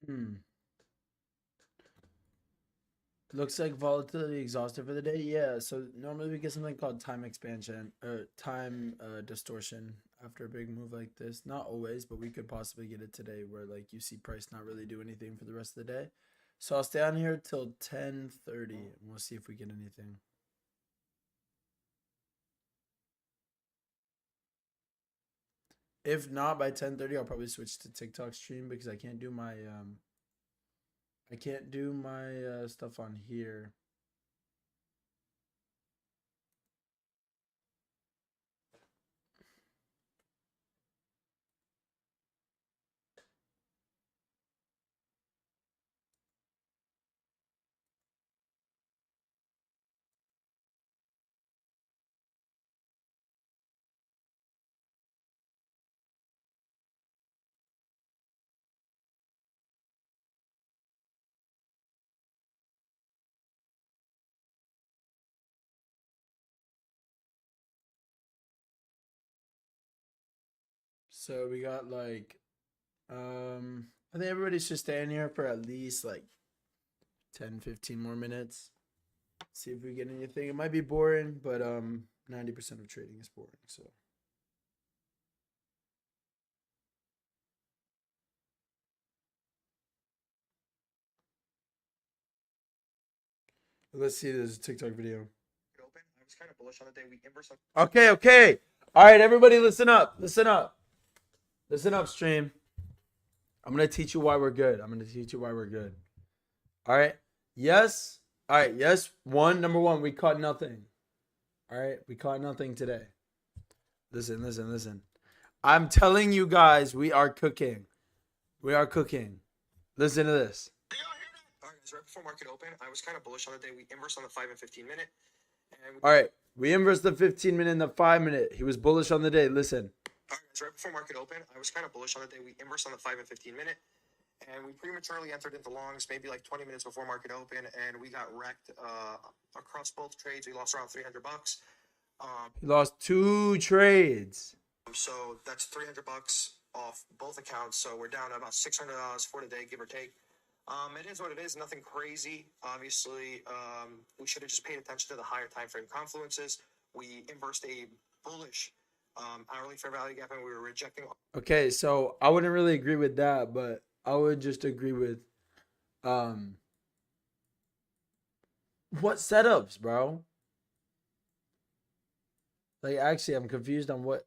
Hmm. Looks like volatility exhausted for the day. Yeah, so normally we get something called time expansion or time distortion after a big move like this. Not always, but we could possibly get it today where like you see price not really do anything for the rest of the day. So I'll stay on here till 10:30 and we'll see if we get anything. If not by 10:30, I'll probably switch to TikTok stream because I can't do my stuff on here. So we got like I think everybody should stay in here for at least like 10, 15 more minutes. See if we get anything. It might be boring, but 90% of trading is boring, so let's see this TikTok video. I was kind of bullish on the day we inverse. Okay, okay. All right, everybody listen up. Listen up. Listen up, stream. I'm going to teach you why we're good. I'm going to teach you why we're good. All right. Yes. All right. Yes. Number one, we caught nothing. All right. We caught nothing today. Listen, listen, listen. I'm telling you guys, we are cooking. We are cooking. Listen to this. All right, guys, right before market open, I was kind of bullish on the day. We inversed on the 5 and 15 minute. All right. We inversed the 15 minute and the 5 minute. He was bullish on the day. Listen. All right, guys, right before market open, I was kind of bullish on the day. We inversed on the 5 and 15 minute. And we prematurely entered into longs maybe like 20 minutes before market open, and we got wrecked across both trades. We lost around $300. He lost 2 trades. So that's $300 off both accounts. So we're down to about $600 for the day, give or take. It is what it is. Nothing crazy. Obviously, we should have just paid attention to the higher time frame confluences. We inversed a bullish hourly fair value gap, and we were rejecting. Okay, so I wouldn't really agree with that, but I would just agree with what setups, bro? Like, actually, I'm confused on what,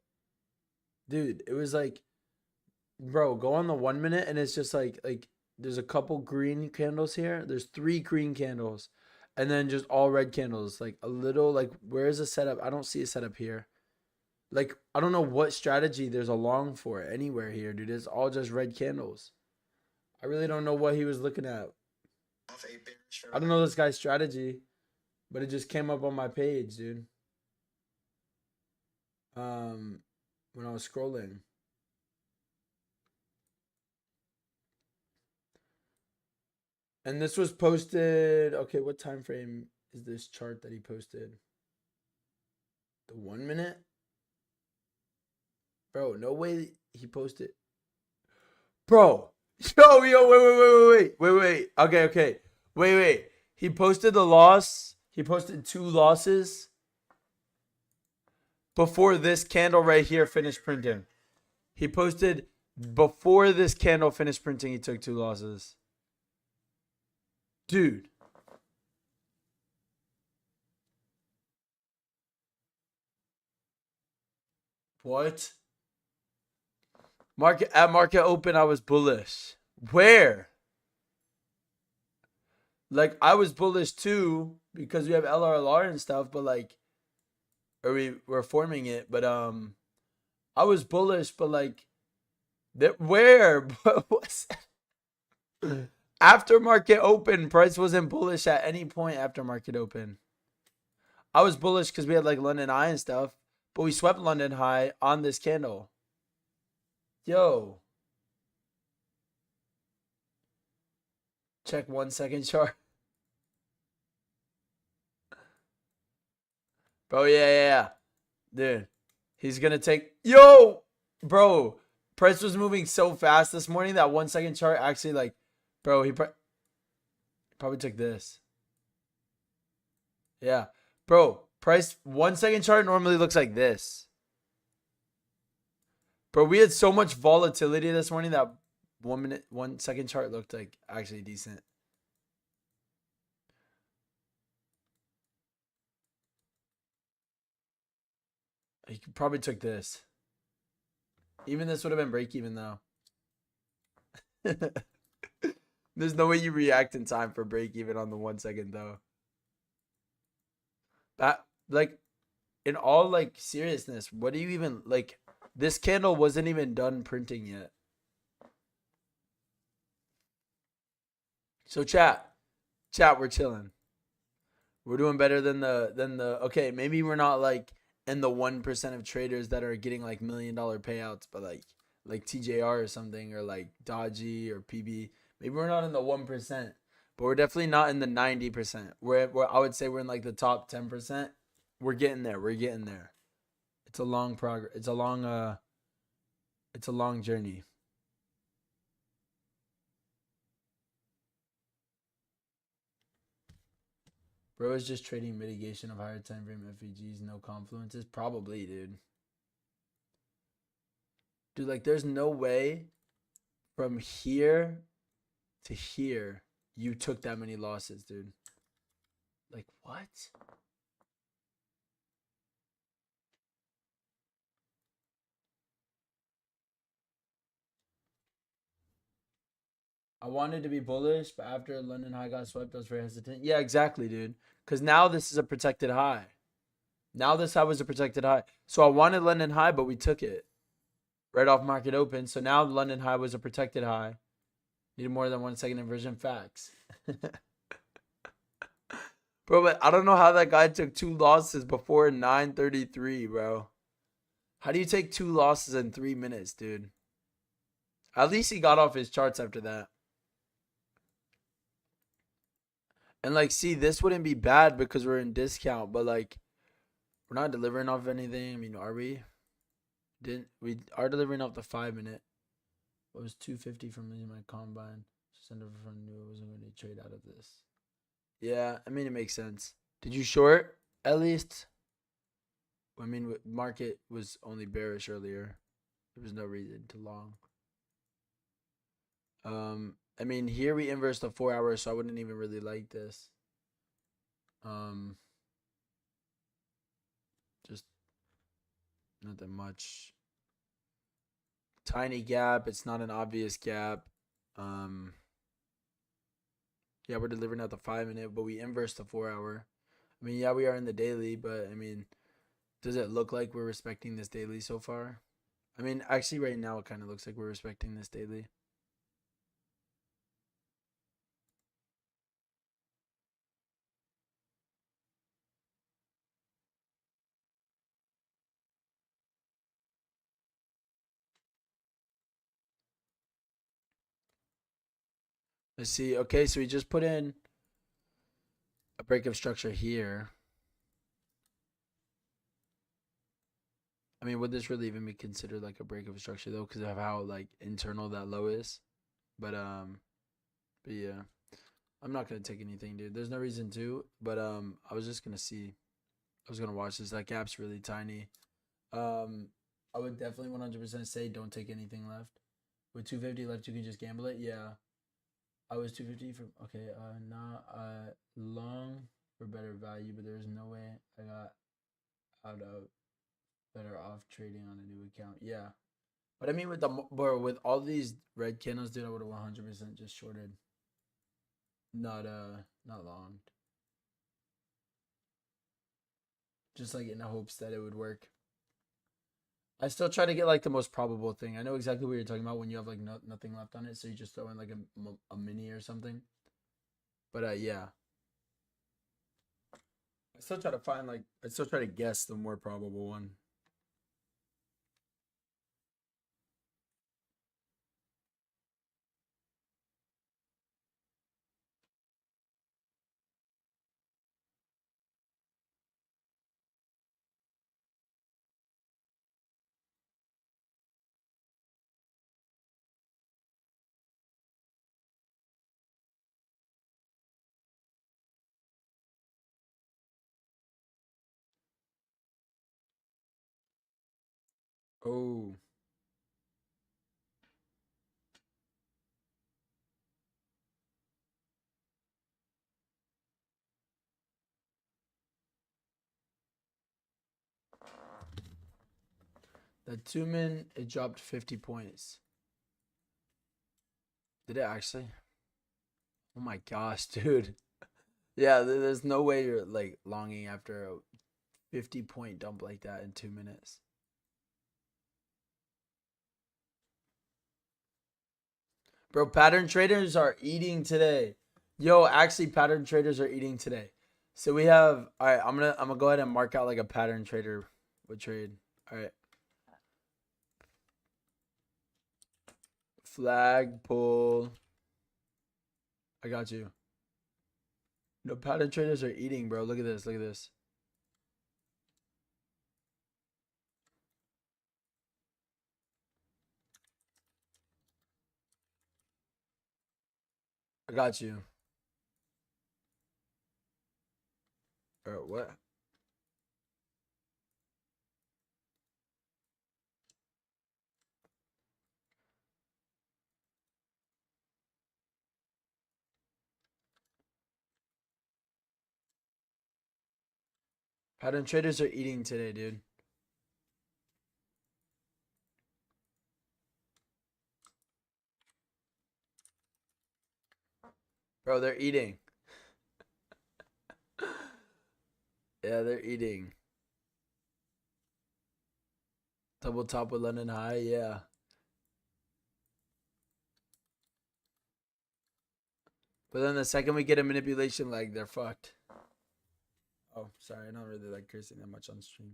dude. It was like, bro, go on the 1 minute, and it's just like there's a couple green candles here. There's 3 green candles, and then just all red candles. Like a little, like where's the setup? I don't see a setup here. Like I don't know what strategy there's a long for anywhere here, dude. It's all just red candles. I really don't know what he was looking at. I don't know this guy's strategy, but it just came up on my page, dude. When I was scrolling. And this was posted. Okay, what time frame is this chart that he posted? The 1 minute? Bro, no way he posted. Bro. Yo, wait. Okay. Wait. He posted the loss. He posted 2 losses before this candle right here finished printing. He posted before this candle finished printing, he took 2 losses. Dude. What? At market open, I was bullish. Where? Like, I was bullish too because we have LRLR and stuff, but like, or we're forming it, but I was bullish, but like, where? After market open, price wasn't bullish at any point after market open. I was bullish because we had like London high and stuff, but we swept London high on this candle. Yo. Check 1 second chart. Bro, yeah. Dude, he's going to take... Yo! Bro, price was moving so fast this morning that 1 second chart actually like Bro, he probably took this. Yeah. Bro, price 1 second chart normally looks like this. Bro, we had so much volatility this morning that 1 minute, 1 second chart looked like actually decent. He probably took this. Even this would have been break even though. There's no way you react in time for break even on the 1 second though. That like in all like seriousness, what do you even like? This candle wasn't even done printing yet. So chat, we're chilling. We're doing better than the okay, maybe we're not like in the 1% of traders that are getting like $1 million payouts, but like TJR or something or like Dodgy or PB. Maybe we're not in the 1%, but we're definitely not in the 90%. We're I would say we're in like the top 10%. We're getting there. We're getting there. It's a long progress. It's a long journey. Bro is just trading mitigation of higher time frame FVGs, no confluences. Probably, dude. Dude, like there's no way from here to here you took that many losses, dude. Like what? I wanted to be bullish, but after London high got swept, I was very hesitant. Yeah, exactly, dude. Because now this is a protected high. Now this high was a protected high. So I wanted London high, but we took it right off market open. So now London high was a protected high. Needed more than 1 second inversion. Facts. Bro, but I don't know how that guy took 2 losses before 9:33, bro. How do you take 2 losses in 3 minutes, dude? At least he got off his charts after that. And like, see, this wouldn't be bad because we're in discount, but like, we're not delivering off anything. I mean, are we? Didn't we are delivering off the 5 minute? What was 250 from losing my combine? Just under from knew I wasn't going to trade out of this. Yeah, I mean it makes sense. Did you short at least? I mean, market was only bearish earlier. There was no reason to long. I mean, here we inverse the 4 hours, so I wouldn't even really like this. Just not that much. Tiny gap. It's not an obvious gap. Yeah, we're delivering at the 5 minute, but we inverse the 4 hour. I mean, yeah, we are in the daily, but I mean, does it look like we're respecting this daily so far? I mean, actually, right now it kind of looks like we're respecting this daily. Let's see. Okay, so we just put in a break of structure here. I mean, would this really even be considered like a break of structure though, because of how like internal that low is? But yeah, I'm not gonna take anything, dude. There's no reason to. But I was just gonna see. I was gonna watch this. That gap's really tiny. I would definitely 100% say don't take anything left. With 250 left, you can just gamble it. Yeah, I was 250 from okay. Not long for better value, but there's no way I got out of better off trading on a new account. Yeah, but I mean with all these red candles, dude, I would have 100% just shorted. Not long. Just like in the hopes that it would work. I still try to get like the most probable thing. I know exactly what you're talking about when you have like nothing left on it, so you just throw in like a mini or something. But yeah, I still try to guess the more probable one. Oh. The 2-min, it dropped 50 points. Did it actually? Oh my gosh, dude. Yeah, there's no way you're like longing after a 50-point dump like that in 2 minutes. Bro, pattern traders are eating today. Yo, actually, pattern traders are eating today. So we have. All right, I'm gonna go ahead and mark out like a pattern trader would trade. All right. Flag pull. I got you. No, pattern traders are eating, bro. Look at this. Look at this. I got you. Or what? Pattern traders are eating today, dude. Bro, they're eating. Yeah, they're eating. Double top with London High, yeah. But then the second we get a manipulation leg, they're fucked. Oh, sorry, I don't really like cursing that much on stream.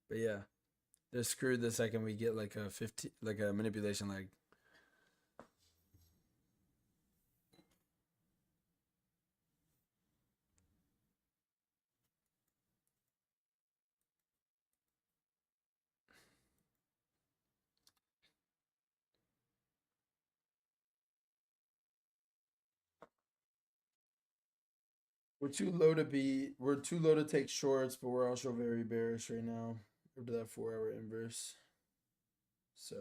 But yeah, they're screwed the second we get like a 50, like a manipulation leg. We're too low to take shorts, but we're also very bearish right now after that 4-hour inverse. So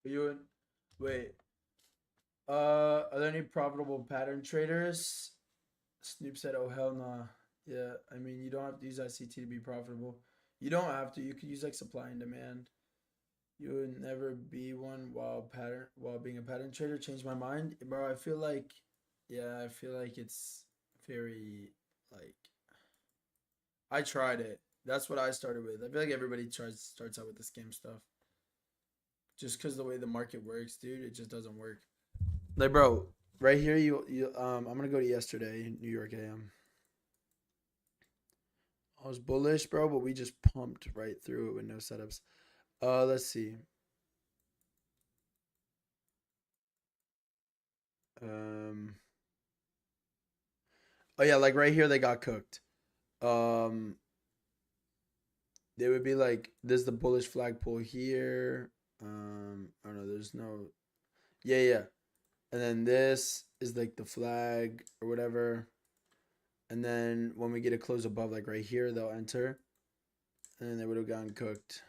you wait. Are there any profitable pattern traders? Snoop said, "Oh hell nah." Yeah, I mean you don't have to use ICT to be profitable. You don't have to. You could use like supply and demand. You would never be one while being a pattern trader. Changed my mind, bro. I feel like, yeah, I feel like it's very like I tried it. That's what I started with. I feel like everybody starts out with the scam stuff. Just because the way the market works, dude, it just doesn't work. Like, bro, right here, I'm gonna go to yesterday, New York AM. I was bullish, bro, but we just pumped right through it with no setups. Let's see. Um, oh yeah, like right here, they got cooked. Um, they would be like, there's the bullish flag pull here. I don't know. There's no, yeah, yeah. And then this is like the flag or whatever. And then when we get a close above, like right here, they'll enter. And then they would have gotten cooked.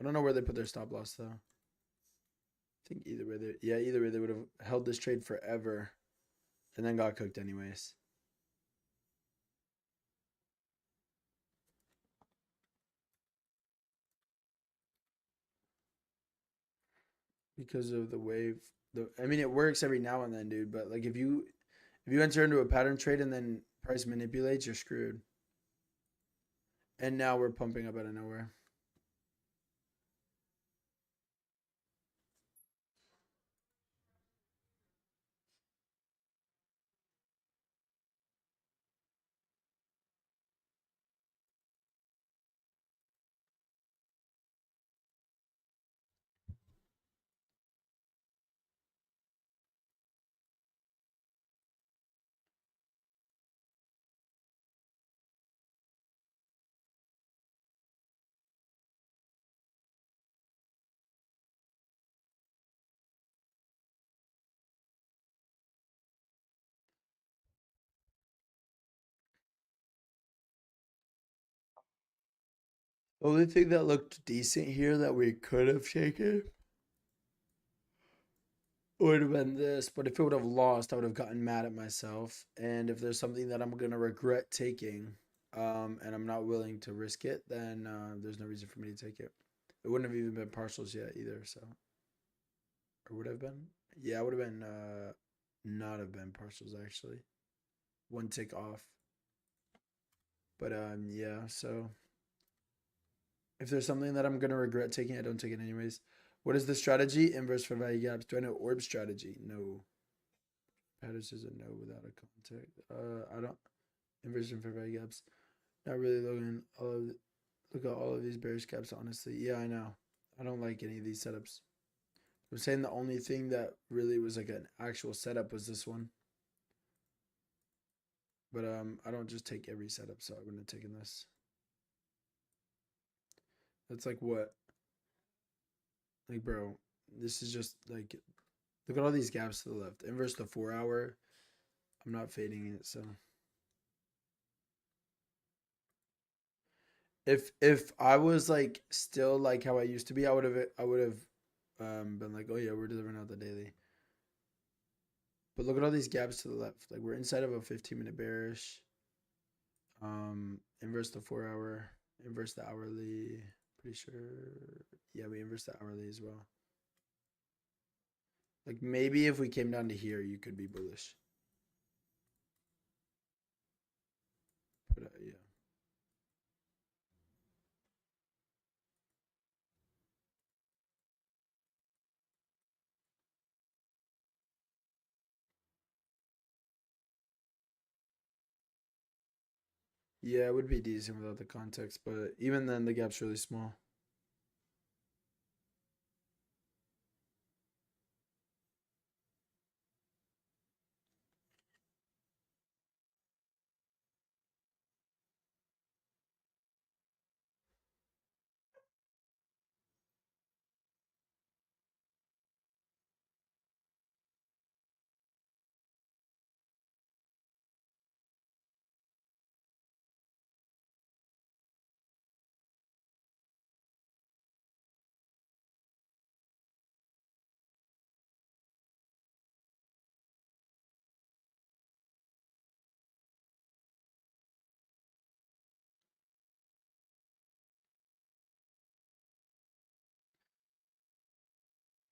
I don't know where they put their stop loss though. I think either way, either way they would have held this trade forever, and then got cooked anyways. because of the wave. I mean, it works every now and then, dude. But like, if you enter into a pattern trade and then price manipulates, you're screwed. And now we're pumping up out of nowhere. The only thing that looked decent here that we could have taken would have been this, but if it would have lost, I would have gotten mad at myself. And if there's something that I'm gonna regret taking, and I'm not willing to risk it, then there's no reason for me to take it. It wouldn't have even been partials yet either, so or would have been? Yeah, it would have been not have been partials actually. One tick off. But yeah, so if there's something that I'm gonna regret taking, I don't take it anyways. What is the strategy? Inverse for value gaps. Do I know orb strategy? No. Patterns is a no without a contact. I don't inversion for value gaps. Not really looking look at all of these bearish gaps, honestly. Yeah, I know. I don't like any of these setups. I'm saying the only thing that really was like an actual setup was this one. But I don't just take every setup, so I wouldn't have taken this. That's like what? Like, bro, this is just like look at all these gaps to the left. Inverse the 4 hour. I'm not fading it, so if I was like still like how I used to be, I would have been like, oh yeah, we're delivering out the daily. But look at all these gaps to the left. Like we're inside of a 15-minute bearish. Inverse the 4 hour, inverse the hourly. Pretty sure. Yeah, we inverse the hourly as well. Like maybe if we came down to here, you could be bullish. But yeah. Yeah, it would be decent without the context, but even then, the gap's really small.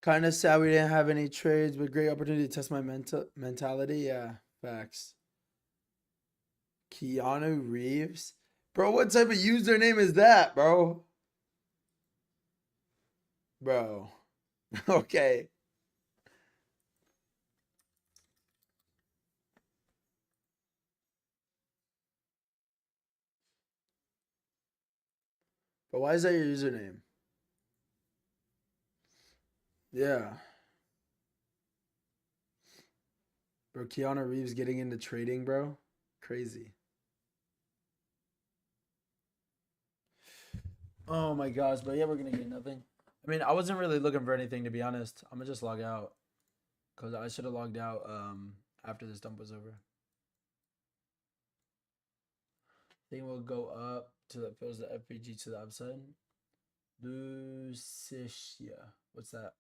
Kind of sad we didn't have any trades, but great opportunity to test my mentality. Yeah, facts. Keanu Reeves, bro. What type of username is that, bro? Bro. Okay. But why is that your username? Yeah. Bro, Keanu Reeves getting into trading, bro. Crazy. Oh my gosh, but yeah, we're gonna get nothing. I mean, I wasn't really looking for anything to be honest. I'm gonna just log out because I should have logged out after this dump was over. Thing will go up till it fills the FPG to the upside. Lucicia. What's that?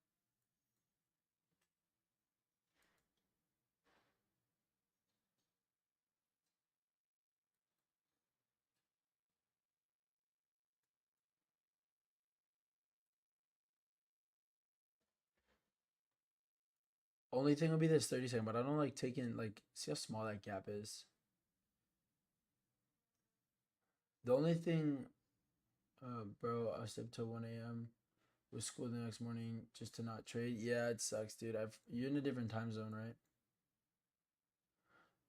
Only thing will be this 30-second, but I don't like taking, like, see how small that gap is. The only thing, bro, I slept till 1 a.m. with school the next morning just to not trade. Yeah, it sucks, dude. You're in a different time zone, right?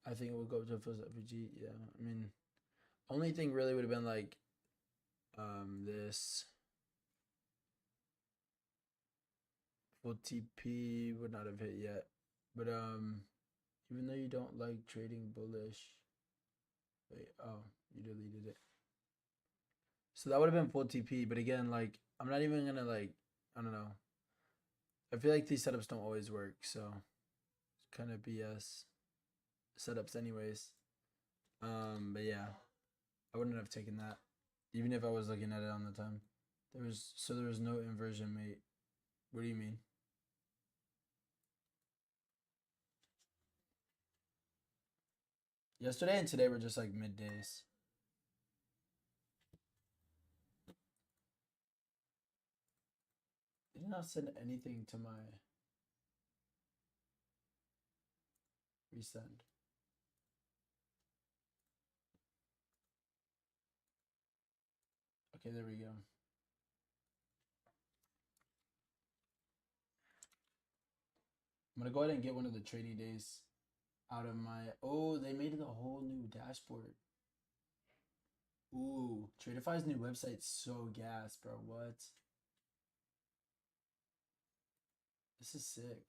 I think it will go up to first iFVG. Yeah, I mean, only thing really would have been like, this full TP would not have hit yet, but even though you don't like trading bullish, wait, oh, you deleted it. So that would have been full TP, but again, like, I'm not even gonna, like, I don't know. I feel like these setups don't always work, so it's kind of BS setups anyways. But yeah, I wouldn't have taken that, even if I was looking at it on the time. There was no inversion, mate. What do you mean? Yesterday and today were just like middays. Did not send anything to my resend. Okay, there we go. I'm gonna go ahead and get one of the trading days out of my. Oh, they made it a whole new dashboard. Ooh, Tradeify's new website's so gas, bro. What? This is sick.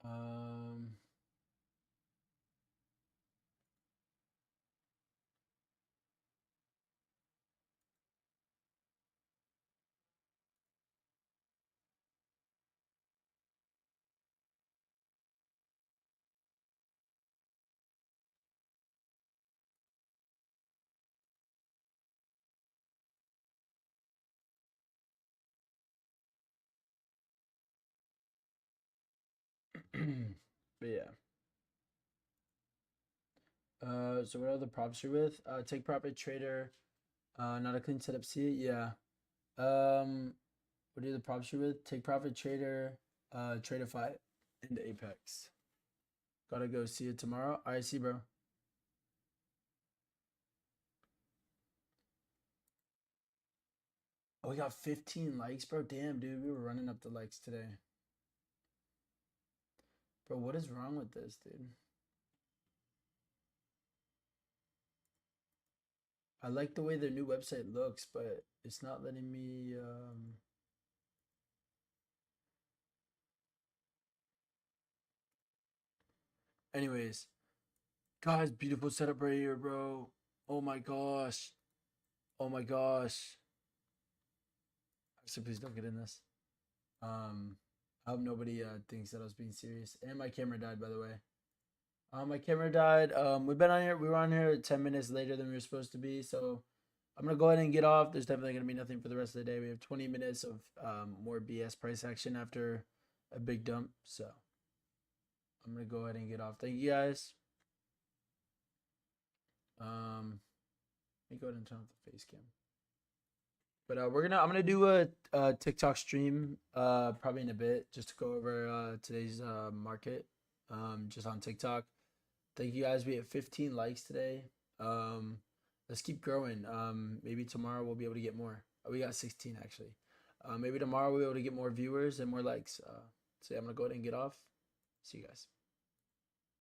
Um, but yeah. So what other props you're with? Take profit trader. Not a clean setup. See it? Yeah. What are the props you're with? Take profit trader. Tradeify, and Apex. Gotta go see it tomorrow. All right, see, bro. Oh, we got 15 likes, bro. Damn, dude, we were running up the likes today. Bro, what is wrong with this, dude? I like the way their new website looks, but it's not letting me, Anyways, guys, beautiful setup right here, bro. Oh my gosh. Oh my gosh. Actually, please don't get in this. I hope nobody thinks that I was being serious. And my camera died, by the way. My camera died. We've been on here. We were on here 10 minutes later than we were supposed to be. So I'm gonna go ahead and get off. There's definitely gonna be nothing for the rest of the day. We have 20 minutes of more BS price action after a big dump. So I'm gonna go ahead and get off. Thank you guys. Let me go ahead and turn off the face cam. But I'm gonna do a TikTok stream probably in a bit just to go over today's market just on TikTok. Thank you guys. We have 15 likes today. Let's keep growing. Maybe tomorrow we'll be able to get more. We got 16 actually. Maybe tomorrow we'll be able to get more viewers and more likes. So yeah, I'm gonna go ahead and get off. See you guys.